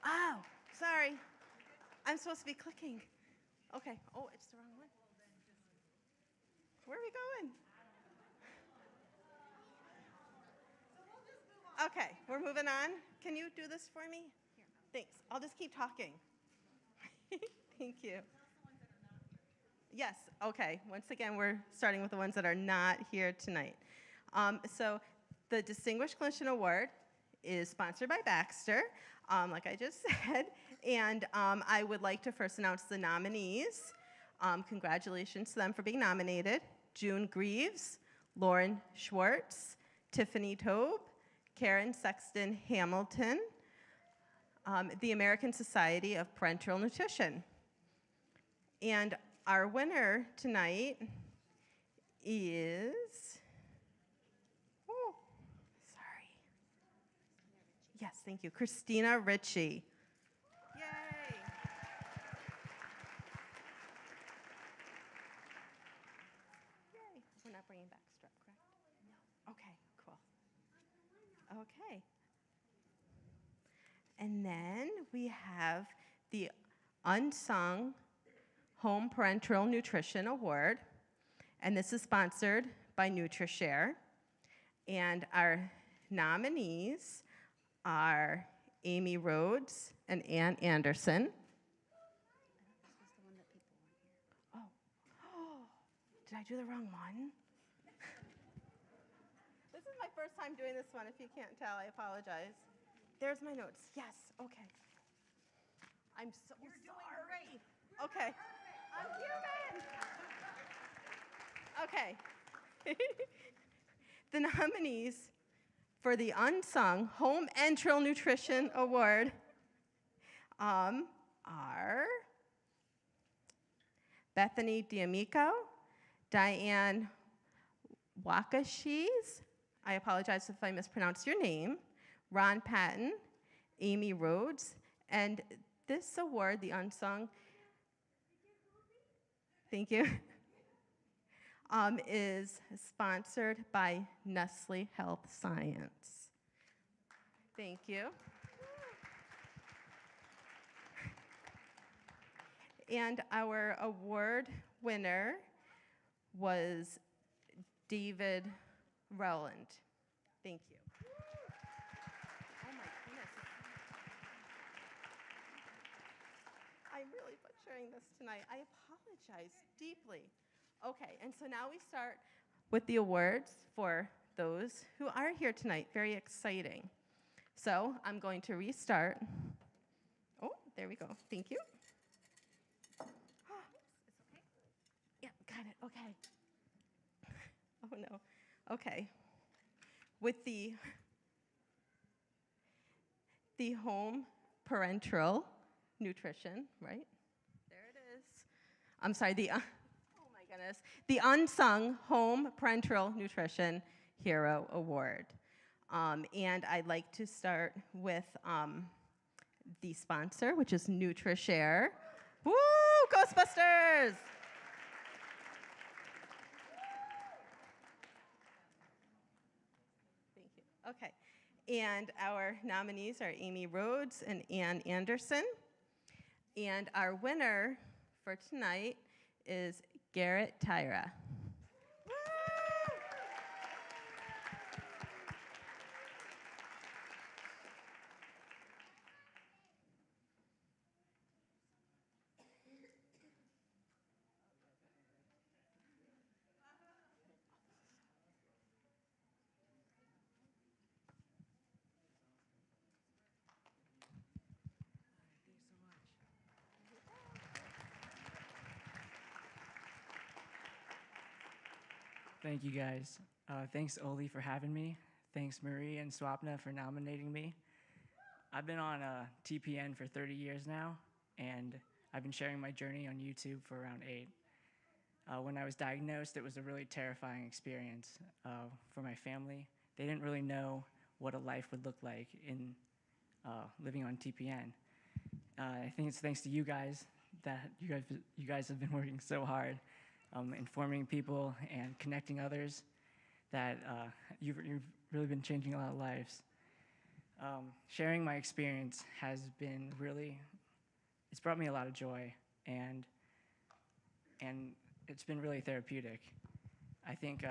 Oh, sorry. I'm supposed to be clicking. Okay. Oh, it's the wrong one. Where are we going? Okay, we're moving on. Can you do this for me? Thanks. I'll just keep talking. Thank you. Yes, okay. Once again, we're starting with the ones that are not here tonight. So the Distinguished Clinician Award is sponsored by Baxter, like I just said. And I would like to first announce the nominees. Congratulations to them for being nominated. June Greaves, Lauren Schwartz, Tiffany Tobe, Karen Sexton Hamilton, the American Society of Parenteral Nutrition. And our winner tonight is, oh, sorry. Yes, thank you, Christina Ritchie. Yay. Yay. We're not bringing back strep, correct? No. Okay, cool. Okay. And then we have the Unsung Home Parenteral Nutrition Award, and this is sponsored by NutriShare. And our nominees are Amy Rhodes and Ann Anderson. Oh, did I do the wrong one? This is my first time doing this one. If you can't tell, I apologize. There's my notes. Yes, okay. I'm so sorry. You're doing great. Okay. I'm human. Okay. The nominees for the Unsung Home Enteral Nutrition Award are Bethany D'Amico, Diane Wakashis, I apologize if I mispronounced your name, Ron Patton, Amy Rhodes, and this award, the Unsung, thank you, is sponsored by Nestle Health Science. Thank you. And our award winner was David Rowland. Thank you. Oh my goodness. I'm really butchering this tonight. I apologize deeply. Okay, and so now we start with the awards for those who are here tonight. Very exciting. So I'm going to restart. Oh, there we go. Thank you. Yeah, got it. Okay. Oh no. Okay. With the home parenteral nutrition, right? There it is. I'm sorry, oh my goodness. The Unsung Home Parenteral Nutrition Hero Award. And I'd like to start with the sponsor, which is NutriShare. Woo! Ghostbusters! Thank you. Okay. And our nominees are Amy Rhodes and Ann Anderson. And our winner for tonight is Garrett Tyra. Thank you, guys. Thanks, Oley, for having me. Thanks, Marie and Swapna, for nominating me. I've been on TPN for 30 years now, and I've been sharing my journey on YouTube for around 8. When I was diagnosed, it was a really terrifying experience for my family. They didn't really know what a life would look like in living on TPN. I think it's thanks to you guys that you guys have been working so hard, informing people and connecting others, that you've really been changing a lot of lives. Sharing my experience has been it's brought me a lot of joy, and it's been really therapeutic. I think,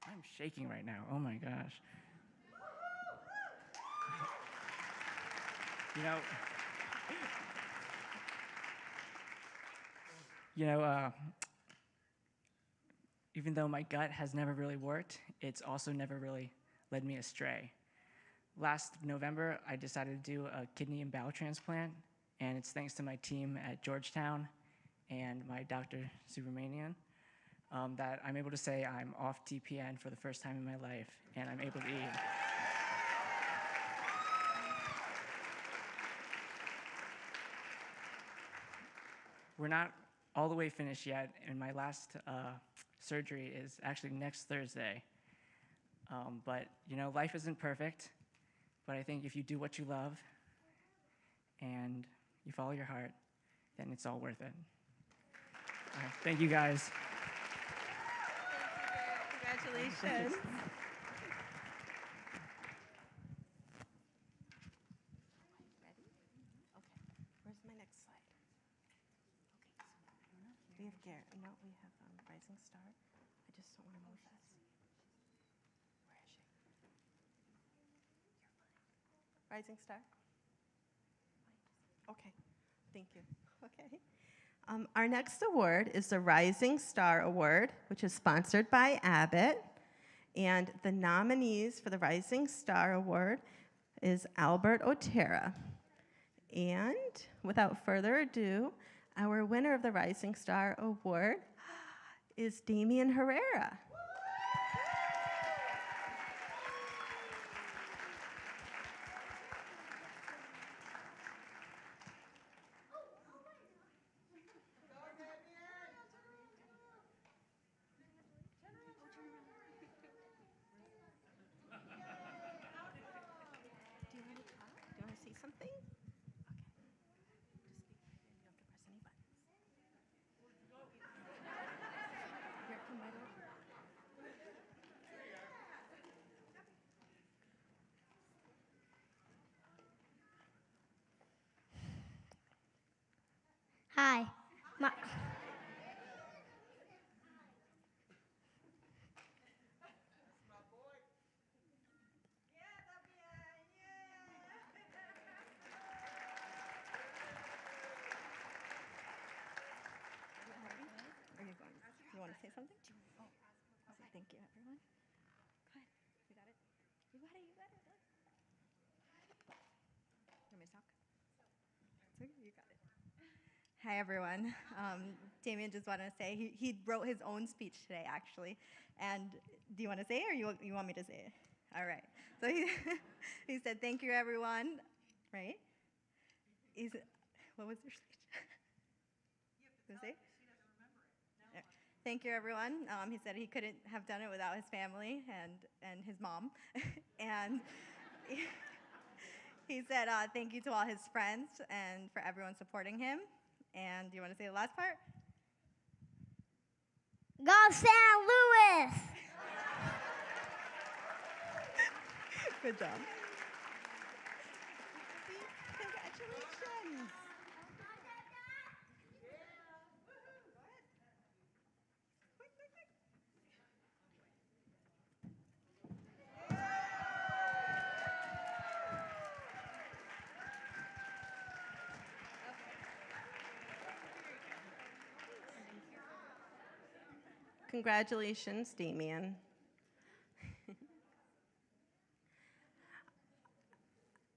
I'm shaking right now, oh my gosh. You know, you know, even though my gut has never really worked, it's also never really led me astray. Last November, I decided to do a kidney and bowel transplant, and it's thanks to my team at Georgetown and my Dr. Subramanian that I'm able to say I'm off TPN for the first time in my life, and I'm able to eat. We're not all the way finished yet, and my last surgery is actually next Thursday. But, you know, life isn't perfect, but I think if you do what you love and you follow your heart, then it's all worth it. All right, thank you, guys. Congratulations. Where's my next slide? Okay, we have Garrett. No, we have Rising Star. I just don't want to move this. Where is she? Rising Star? Okay, thank you. Okay. Our next award is the Rising Star Award, which is sponsored by Abbott. And the nominees for the Rising Star Award is Albert Otero. And without further ado, our winner of the Rising Star Award is Damian Herrera. Do you want to talk? Do you want to say something? Okay. Just speak. You don't have to press any buttons. Here, come right over. Hi. Are you going? You want to say something? Oh, I'll say thank you, everyone. Go ahead. You got it? You got it, you got it. You want me to talk? It's okay, you got it. Hi, everyone. Damien just wanted to say he wrote his own speech today, actually. And do you want to say it, or you want me to say it? All right. So he said, thank you, everyone. Right? What was your speech? You say? Thank you, everyone. He said he couldn't have done it without his family and his mom. And he said thank you to all his friends and for everyone supporting him. And do you want to say the last part? Go San Luis! Good job. Congratulations. Congratulations, Damien.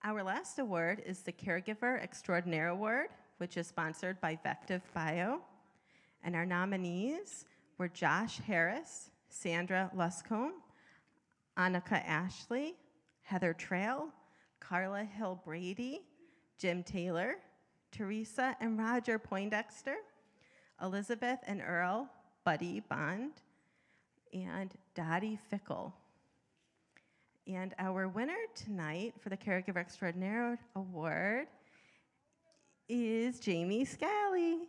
Our last award is the Caregiver Extraordinaire Award, which is sponsored by Vective Bio. And our nominees were Josh Harris, Sandra Luscombe, Annika Ashley, Heather Trail, Carla Hill Brady, Jim Taylor, Teresa and Roger Poindexter, Elizabeth and Earl Buddy Bond, and Dottie Fickle. And our winner tonight for the Caregiver Extraordinaire Award is Jamie Scally.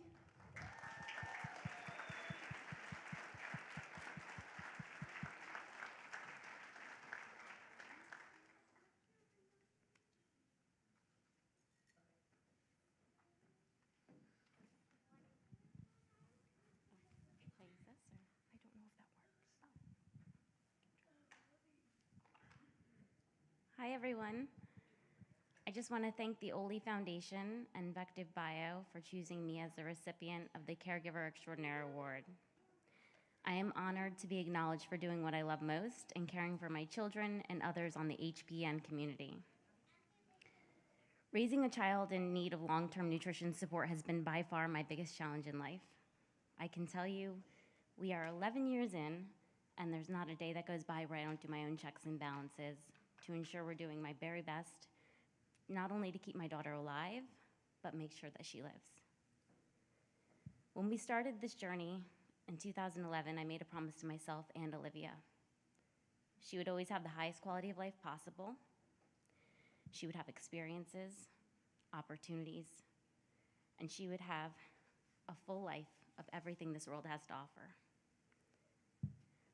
Hi, everyone. I just want to thank the Oley Foundation and Vective Bio for choosing me as the recipient of the Caregiver Extraordinary Award. I am honored to be acknowledged for doing what I love most and caring for my children and others on the HPN community. Raising a child in need of long-term nutrition support has been by far my biggest challenge in life. I can tell you, we are 11 years in, and there's not a day that goes by where I don't do my own checks and balances to ensure we're doing my very best, not only to keep my daughter alive, but make sure that she lives. When we started this journey in 2011, I made a promise to myself and Olivia. She would always have the highest quality of life possible. She would have experiences, opportunities, and she would have a full life of everything this world has to offer.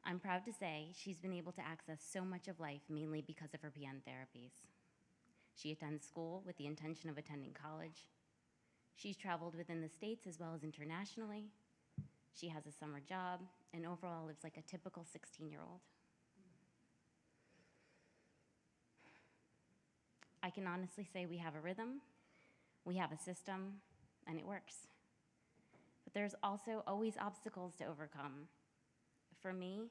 I'm proud to say she's been able to access so much of life mainly because of her PN therapies. She attends school with the intention of attending college. She's traveled within the States as well as internationally. She has a summer job and overall lives like a typical 16-year-old. I can honestly say we have a rhythm, we have a system, and it works. But there's also always obstacles to overcome. For me,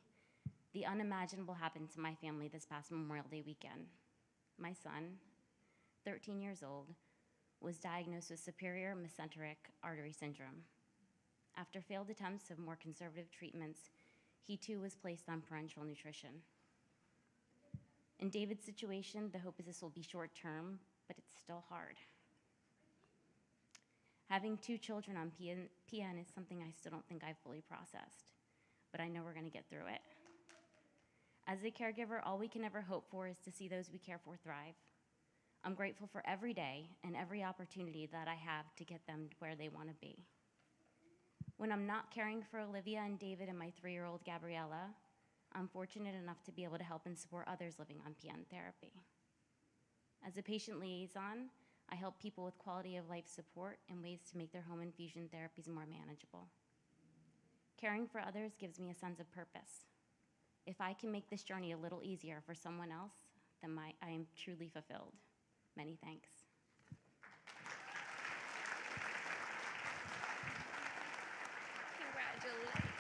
the unimaginable happened to my family this past Memorial Day weekend. My son, 13 years old, was diagnosed with superior mesenteric artery syndrome. After failed attempts of more conservative treatments, he too was placed on parenteral nutrition. In David's situation, the hope is this will be short-term, but it's still hard. Having 2 children on PN is something I still don't think I've fully processed, but I know we're gonna get through it. As a caregiver, all we can ever hope for is to see those we care for thrive. I'm grateful for every day and every opportunity that I have to get them where they wanna be. When I'm not caring for Olivia and David and my 3-year-old Gabriella, I'm fortunate enough to be able to help and support others living on PN therapy. As a patient liaison, I help people with quality of life support and ways to make their home infusion therapies more manageable. Caring for others gives me a sense of purpose. If I can make this journey a little easier for someone else, then I am truly fulfilled. Many thanks. Congratulations.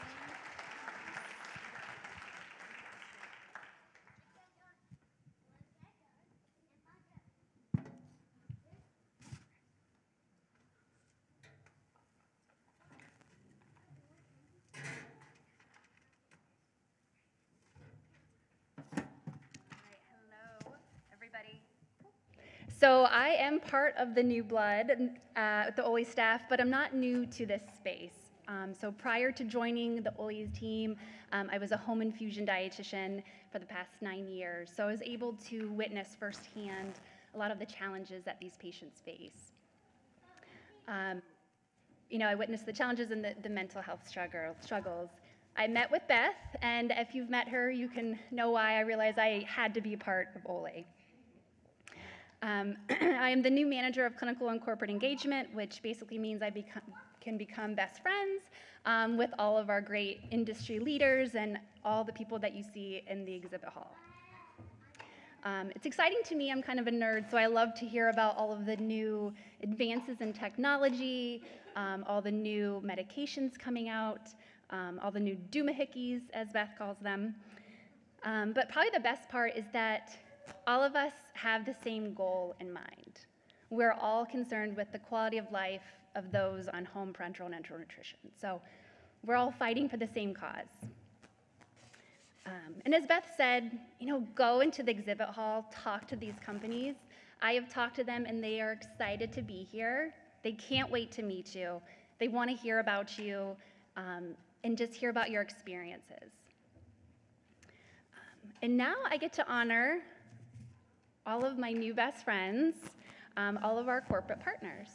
So I am part of the new blood, the Oley staff, but I'm not new to this space. So prior to joining the Oley's team, I was a home infusion dietitian for the past 9 years. So I was able to witness firsthand a lot of the challenges that these patients face. I witnessed the challenges and the mental health struggles. I met with Beth, and if you've met her, you can know why I realized I had to be a part of Oley. I am the new manager of clinical and corporate engagement, which basically means I can become best friends with all of our great industry leaders and all the people that you see in the exhibit hall. It's exciting to me. I'm kind of a nerd, so I love to hear about all of the new advances in technology, all the new medications coming out, all the new doomahickeys, as Beth calls them. But probably the best part is that all of us have the same goal in mind. We're all concerned with the quality of life of those on home parenteral and enteral nutrition. So we're all fighting for the same cause. And as Beth said, go into the exhibit hall, talk to these companies. I have talked to them and they are excited to be here. They can't wait to meet you. They want to hear about you and just hear about your experiences. And now I get to honor all of my new best friends, all of our corporate partners.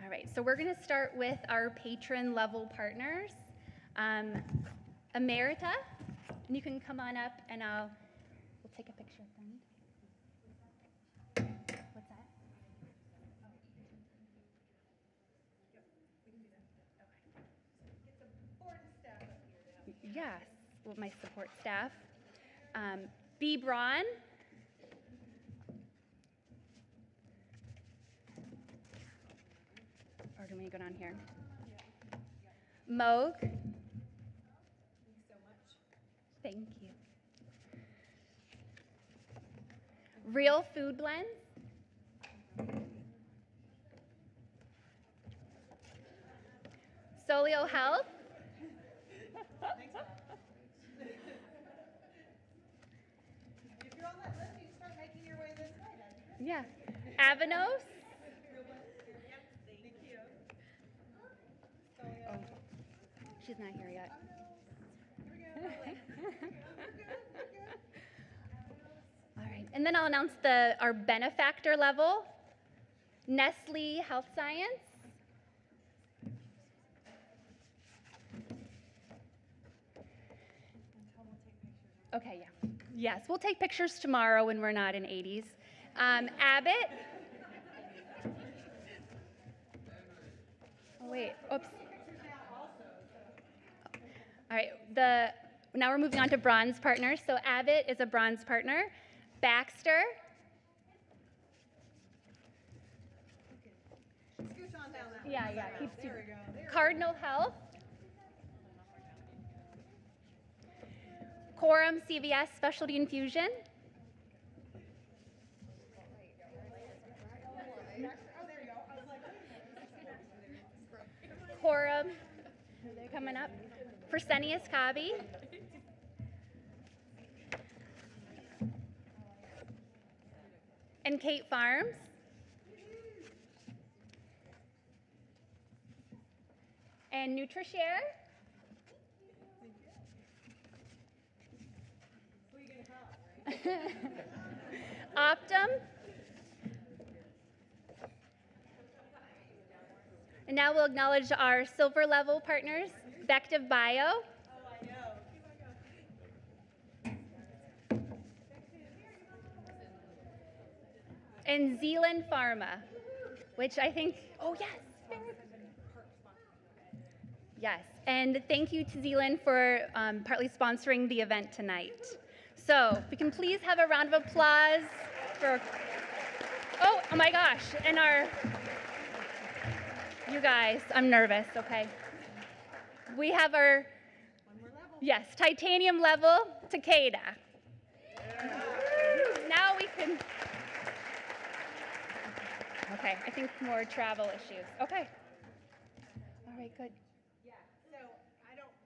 All right, so we're gonna start with our patron level partners. Emerita, and you can come on up and we'll take a picture at the end. What's that? Yes, well, my support staff. B. Braun, Let me go down here. Moog. Thank you. Real Food Blends. Solio Health. If you're on that list, you start making your way this way, then. Yeah. Avanos. Oh, she's not here yet. All right, and then I'll announce our benefactor level. Nestle Health Science. Okay, yeah. Yes, we'll take pictures tomorrow when we're not in 80s. Abbott. Oh, wait, oops. All right, now we're moving on to bronze partners. So Abbott is a bronze partner. Baxter. Scooch on down that way. Yeah, keep There we go. There Cardinal Health. Quorum CVS Specialty Infusion. Quorum, they're coming up. Fresenius Kabi. And Kate Farms. And NutriShare. Optum. And now we'll acknowledge our silver level partners, Bective Bio. And Zealand Pharma, which I think, oh yes. Yes, and thank you to Zealand for partly sponsoring the event tonight. So if we can please have a round of applause for, oh my gosh, and you guys, I'm nervous, okay. We have our, yes, titanium level Takeda. Now we can, okay, I think more travel issues. Okay. All right, good. Yeah, so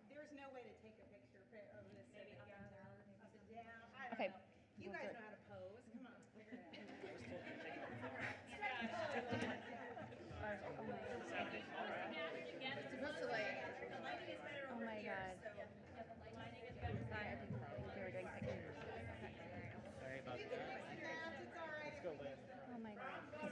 there's no way to take a picture of this maybe up and down. Okay. You guys know how to pose. Come on, figure it Oh my God. They were doing pictures. Sorry about that. Let's go, Liz. Oh my God. You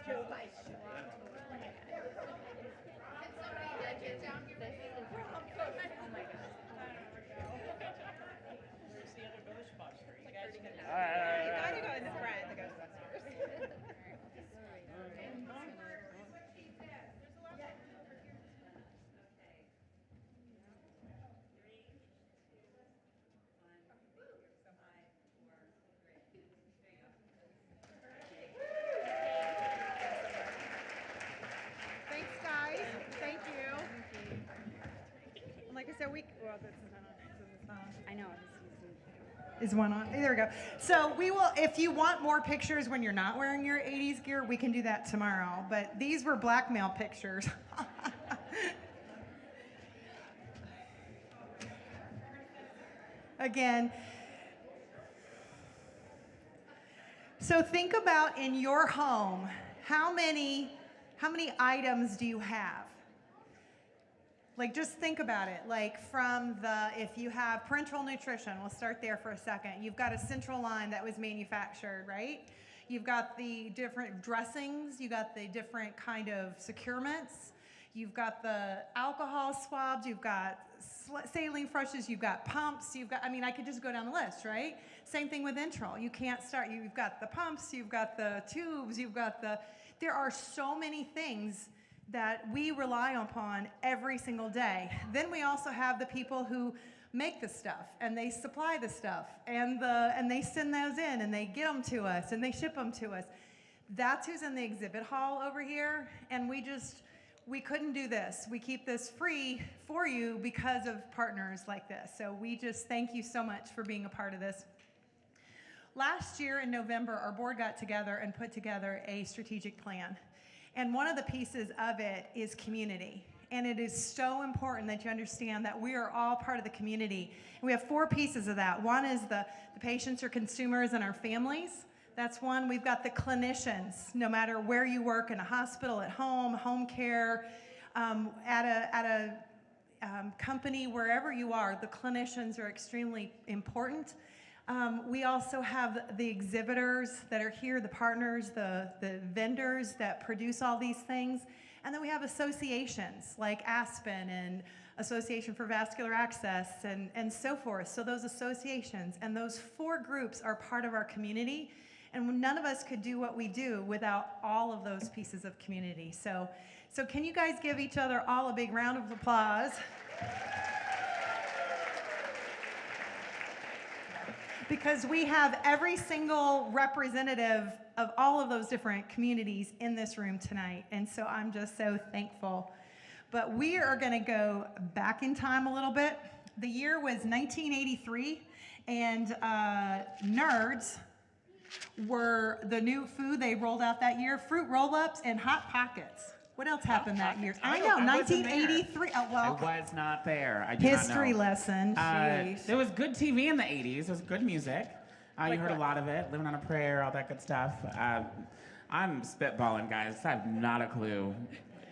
gotta go in the front, the Ghostbusters. Thanks, guys. Thank you. And like I said, well, this is not. I know. Is one on? There we go. So we will, if you want more pictures when you're not wearing your 80s gear, we can do that tomorrow. But these were blackmail pictures. Again. So think about in your home, how many items do you have? Like, just think about it. Like, if you have parenteral nutrition, we'll start there for a second. You've got a central line that was manufactured, right? You've got the different dressings. You got the different kind of securements. You've got the alcohol swabs. You've got saline flushes. You've got pumps. I could just go down the list, right? Same thing with enteral. You can't start. You've got the pumps. You've got the tubes. There are so many things that we rely upon every single day. Then we also have the people who make the stuff and they supply the stuff and they send those in and they get them to us and they ship them to us. That's who's in the exhibit hall over here, and we couldn't do this. We keep this free for you because of partners like this. So we just thank you so much for being a part of this. Last year in November, our board got together and put together a strategic plan. And one of the pieces of it is community. And it is so important that you understand that we are all part of the community. And we have 4 pieces of that. One is the patients or consumers and our families. That's one. We've got the clinicians, no matter where you work, in a hospital, at home, home care, at a company, wherever you are, the clinicians are extremely important. We also have the exhibitors that are here, the partners, the vendors that produce all these things. And then we have associations like Aspen and Association for Vascular Access and so forth. So those associations and those 4 groups are part of our community. And none of us could do what we do without all of those pieces of community. So can you guys give each other all a big round of applause? Because we have every single representative of all of those different communities in this room tonight. And so I'm just so thankful. But we are going to go back in time a little bit. The year was 1983, and nerds were the new food they rolled out that year, fruit roll-ups and Hot Pockets. What else happened that year? I know, I wasn't 1983. Oh, well. I was not there. I do History not know. lesson. Sheesh. There was good TV in the 80s. There was good music. You heard a lot of it. Living on a Prayer, all that good stuff. I'm spitballing, guys. I have not a clue.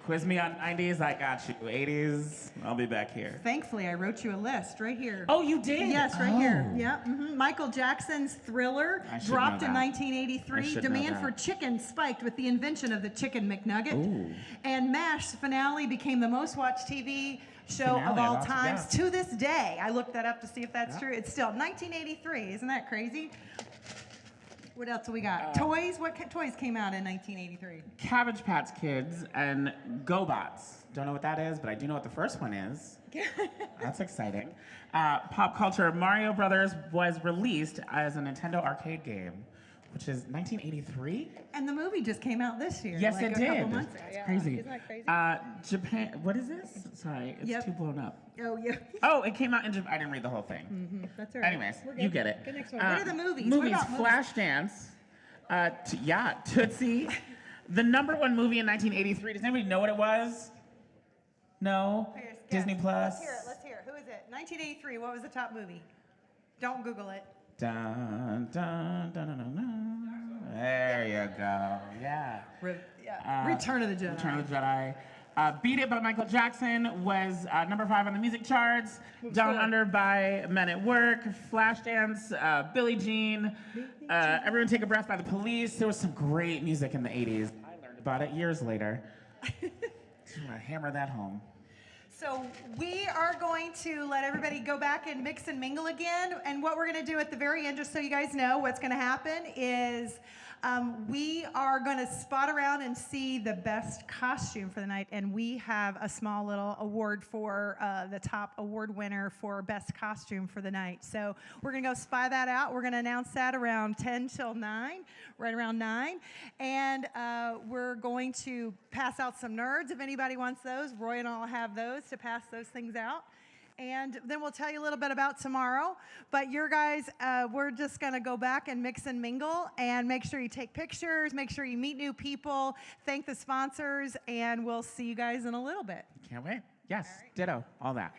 Quiz me on 90s, I got you. 80s, I'll be back here. Thankfully, I wrote you a list right here. Oh, you did? Yes, right here. Yep. Michael Jackson's Thriller I should dropped know in that. 1983. I should know Demand that. for chicken spiked with the invention of the Chicken McNugget. Ooh. And MASH's finale became the most watched TV show Finale, of all that's- times yeah. to this day. I looked that up to see if that's true. It's still 1983. Isn't that crazy? What else do we got? Toys? What toys came out in 1983? Cabbage Patch Kids and GoBots. Don't know what that is, but I do know what the first one is. That's exciting. Pop culture. Mario Brothers was released as a Nintendo arcade game, which is 1983. And the movie just came out this year. Yes, like it a did. couple months ago. It's Yeah. crazy. Isn't that crazy? Japan. What is this? Sorry, it's too blown up. Oh, yeah. Oh, it came out in Japan. I didn't read the whole thing. Mm-hmm. That's all right. Anyways, We're you good. get it. Good, next one. What are the movies? What Movies. about movies? Flashdance. Tootsie. The #1 movie in 1983. Does anybody know what it was? No? Here's- Disney guess. Plus? Let's hear it. Who is it? 1983. What was the top movie? Don't Google it. Dun, dun, dun, dun, dun, dun. There you go. Yeah. Return of the Jedi. Return of the Jedi. Beat It by Michael Jackson was #5 on the music charts. Down Under by Men at Work. Flashdance, Billie Jean. Everyone Take a Breath by the Police. There was some great music in the 80s. I learned about it years later. Just want to hammer that home. So we are going to let everybody go back and mix and mingle again. And what we're going to do at the very end, just so you guys know what's going to happen, is we are going to spot around and see the best costume for the night. And we have a small little award for the top award winner for best costume for the night. So we're going to go spy that out. We're going to announce that around 10 till 9, right around 9. And we're going to pass out some nerds if anybody wants those. Roy and I'll have those to pass those things out. And then we'll tell you a little bit about tomorrow. But your guys, we're just going to go back and mix and mingle and make sure you take pictures, make sure you meet new people, thank the sponsors, and we'll see you guys in a little bit. Can't wait. Yes, ditto, all that.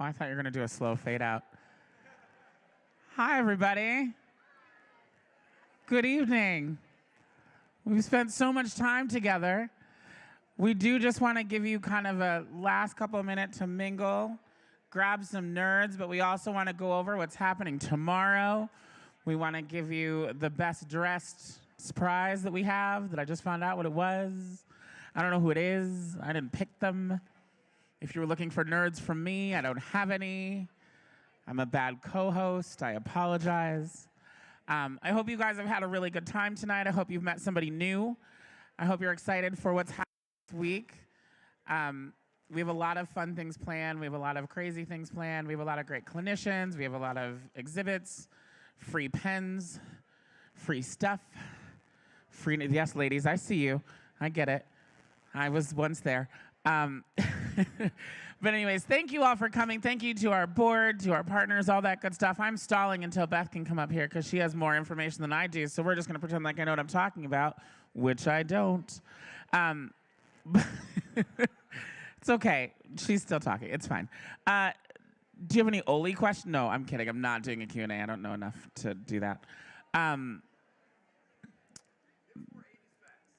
Oh, I thought you were going to do a slow fade out. Hi, everybody. Good evening. We've spent so much time together. We do just want to give you kind of a last couple of minutes to mingle, grab some nerds, but we also want to go over what's happening tomorrow. We want to give you the best dressed surprise that we have, that I just found out what it was. I don't know who it is. I didn't pick them. If you were looking for nerds from me, I don't have any. I'm a bad co-host. I apologize. I hope you guys have had a really good time tonight. I hope you've met somebody new. I hope you're excited for what's happening this week. We have a lot of fun things planned. We have a lot of crazy things planned. We have a lot of great clinicians. We have a lot of exhibits, free pens, free stuff. Yes, ladies, I see you. I get it. I was once there. But anyways, thank you all for coming. Thank you to our board, to our partners, all that good stuff. I'm stalling until Beth can come up here because she has more information than I do, so we're just going to pretend like I know what I'm talking about, which I don't. It's okay. She's still talking. It's fine. Do you have any Oley questions? No, I'm kidding. I'm not doing a Q&A. I don't know enough to do that.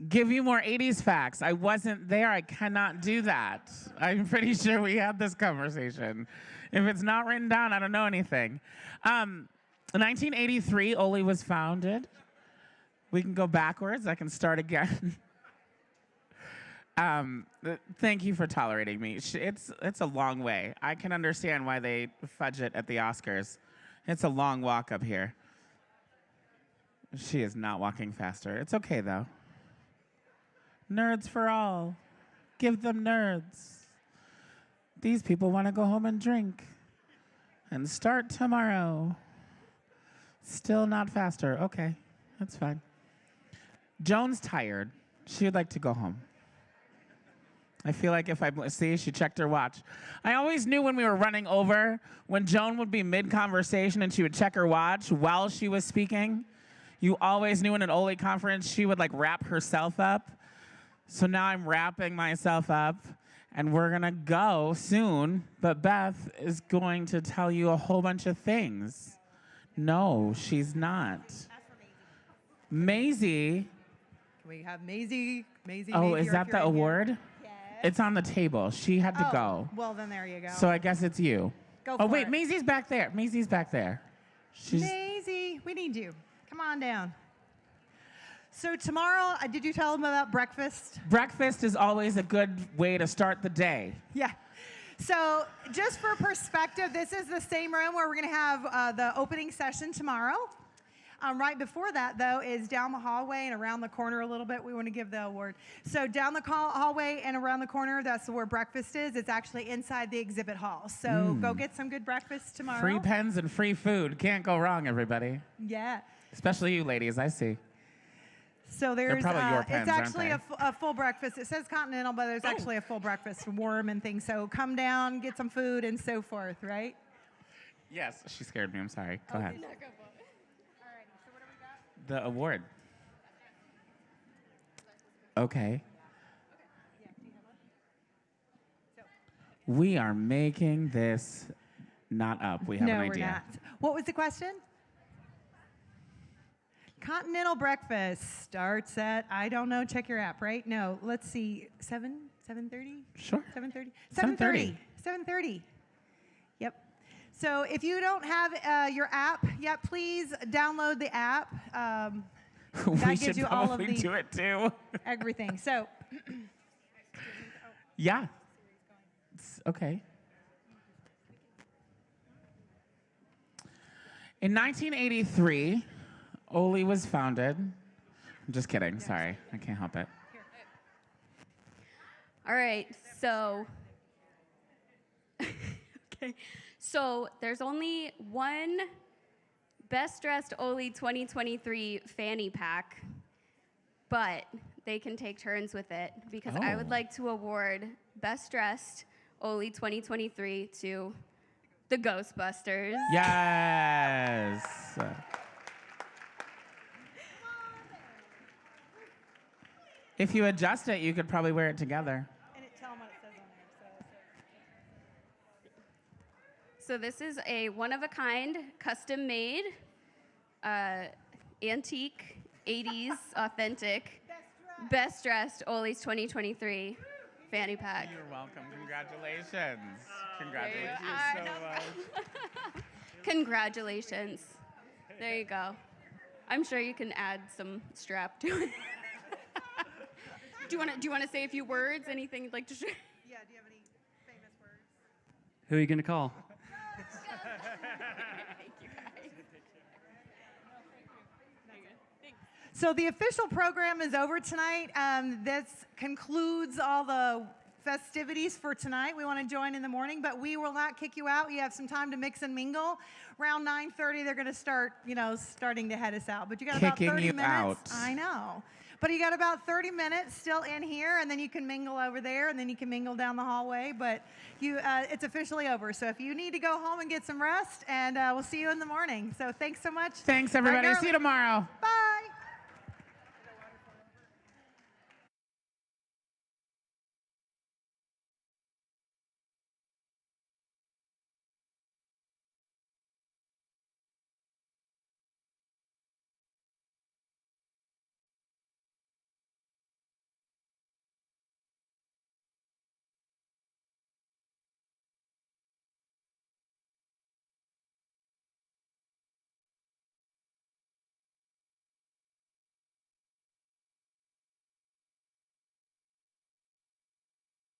Give you more 80s facts. I wasn't there. I cannot do that. I'm pretty sure we had this conversation. If it's not written down, I don't know anything. In 1983, Oley was founded. We can go backwards. I can start again. Thank you for tolerating me. It's a long way. I can understand why they fudge it at the Oscars. It's a long walk up here. She is not walking faster. It's okay, though. Nerds for all. Give them nerds. These people want to go home and drink and start tomorrow. Still not faster. Okay, that's fine. Joan's tired. She would like to go home. I feel like if see, she checked her watch. I always knew when we were running over, when Joan would be mid-conversation and she would check her watch while she was speaking. You always knew in an Oley conference, she would like wrap herself up. So now I'm wrapping myself up, and we're going to go soon, but Beth is going to tell you a whole bunch of things. No, she's not. That's for Maisie. Can we have Maisie? Oh, is that the award? Yes. It's on the table. She had to go. Well, then there you go. So I guess it's you. Go for Oh, wait, it. Maisie's back there. Maisie's back there. Maisie, we need you. Come on down. So tomorrow, did you tell them about breakfast? Breakfast is always a good way to start the day. Yeah. So just for perspective, this is the same room where we're going to have the opening session tomorrow. Right before that, though, is down the hallway and around the corner a little bit. We want to give the award. So down the hallway and around the corner, that's where breakfast is. It's actually inside the exhibit hall. So go get some good breakfast tomorrow. Free pens and free food. Can't go wrong, everybody. Yeah. Especially you ladies, I see. So there's, probably your pens, it's actually aren't a full breakfast. It says continental, but there's actually a full breakfast, warm and things. So come down, get some food, and so forth, right? Yes, she scared me. I'm sorry. Go ahead. No, go for it. All right, so what do we got? The award. Okay. We are making this not up. We have an idea. No, we're not. What was the question? Continental breakfast starts at, I don't know, check your app, right? No, let's see, 7:30? Sure. 7:30? 7:30. 7:30. Yep. So if you don't have your app yet, please download the app. We that should gives you all of probably the do it too. everything. So Yeah. It's okay. In 1983, Oley was founded. I'm just kidding. Sorry. I can't help it. All right. So, okay. So there's only one Best Dressed Oley 2023 fanny pack, but they can take turns with it because I would like to award Best Dressed Oley 2023 to the Ghostbusters. Yes. If you adjust it, you could probably wear it together. And tell them what it says on there. So this is a one-of-a-kind, custom-made, antique, 80s, authentic, best dressed Oley's 2023 fanny pack. You're welcome. Congratulations. Congratulations There you so much. Congratulations. There you go. I'm sure you can add some strap to it. Do you want to say a few words? Anything you'd like to share? Yeah, do you have any famous words? Who are you going to call? Thank you, guys. So the official program is over tonight. This concludes all the festivities for tonight. We want to join in the morning, but we will not kick you out. You have some time to mix and mingle. Around 9:30, they're going to start, starting to head us out. But you got about 30 minutes. Out. I know. But you got about 30 minutes still in here, and then you can mingle over there, and then you can mingle down the hallway. But it's officially over. So if you need to go home and get some rest, and we'll see you in the morning. So thanks so much. Thanks, everybody. See you tomorrow. Bye.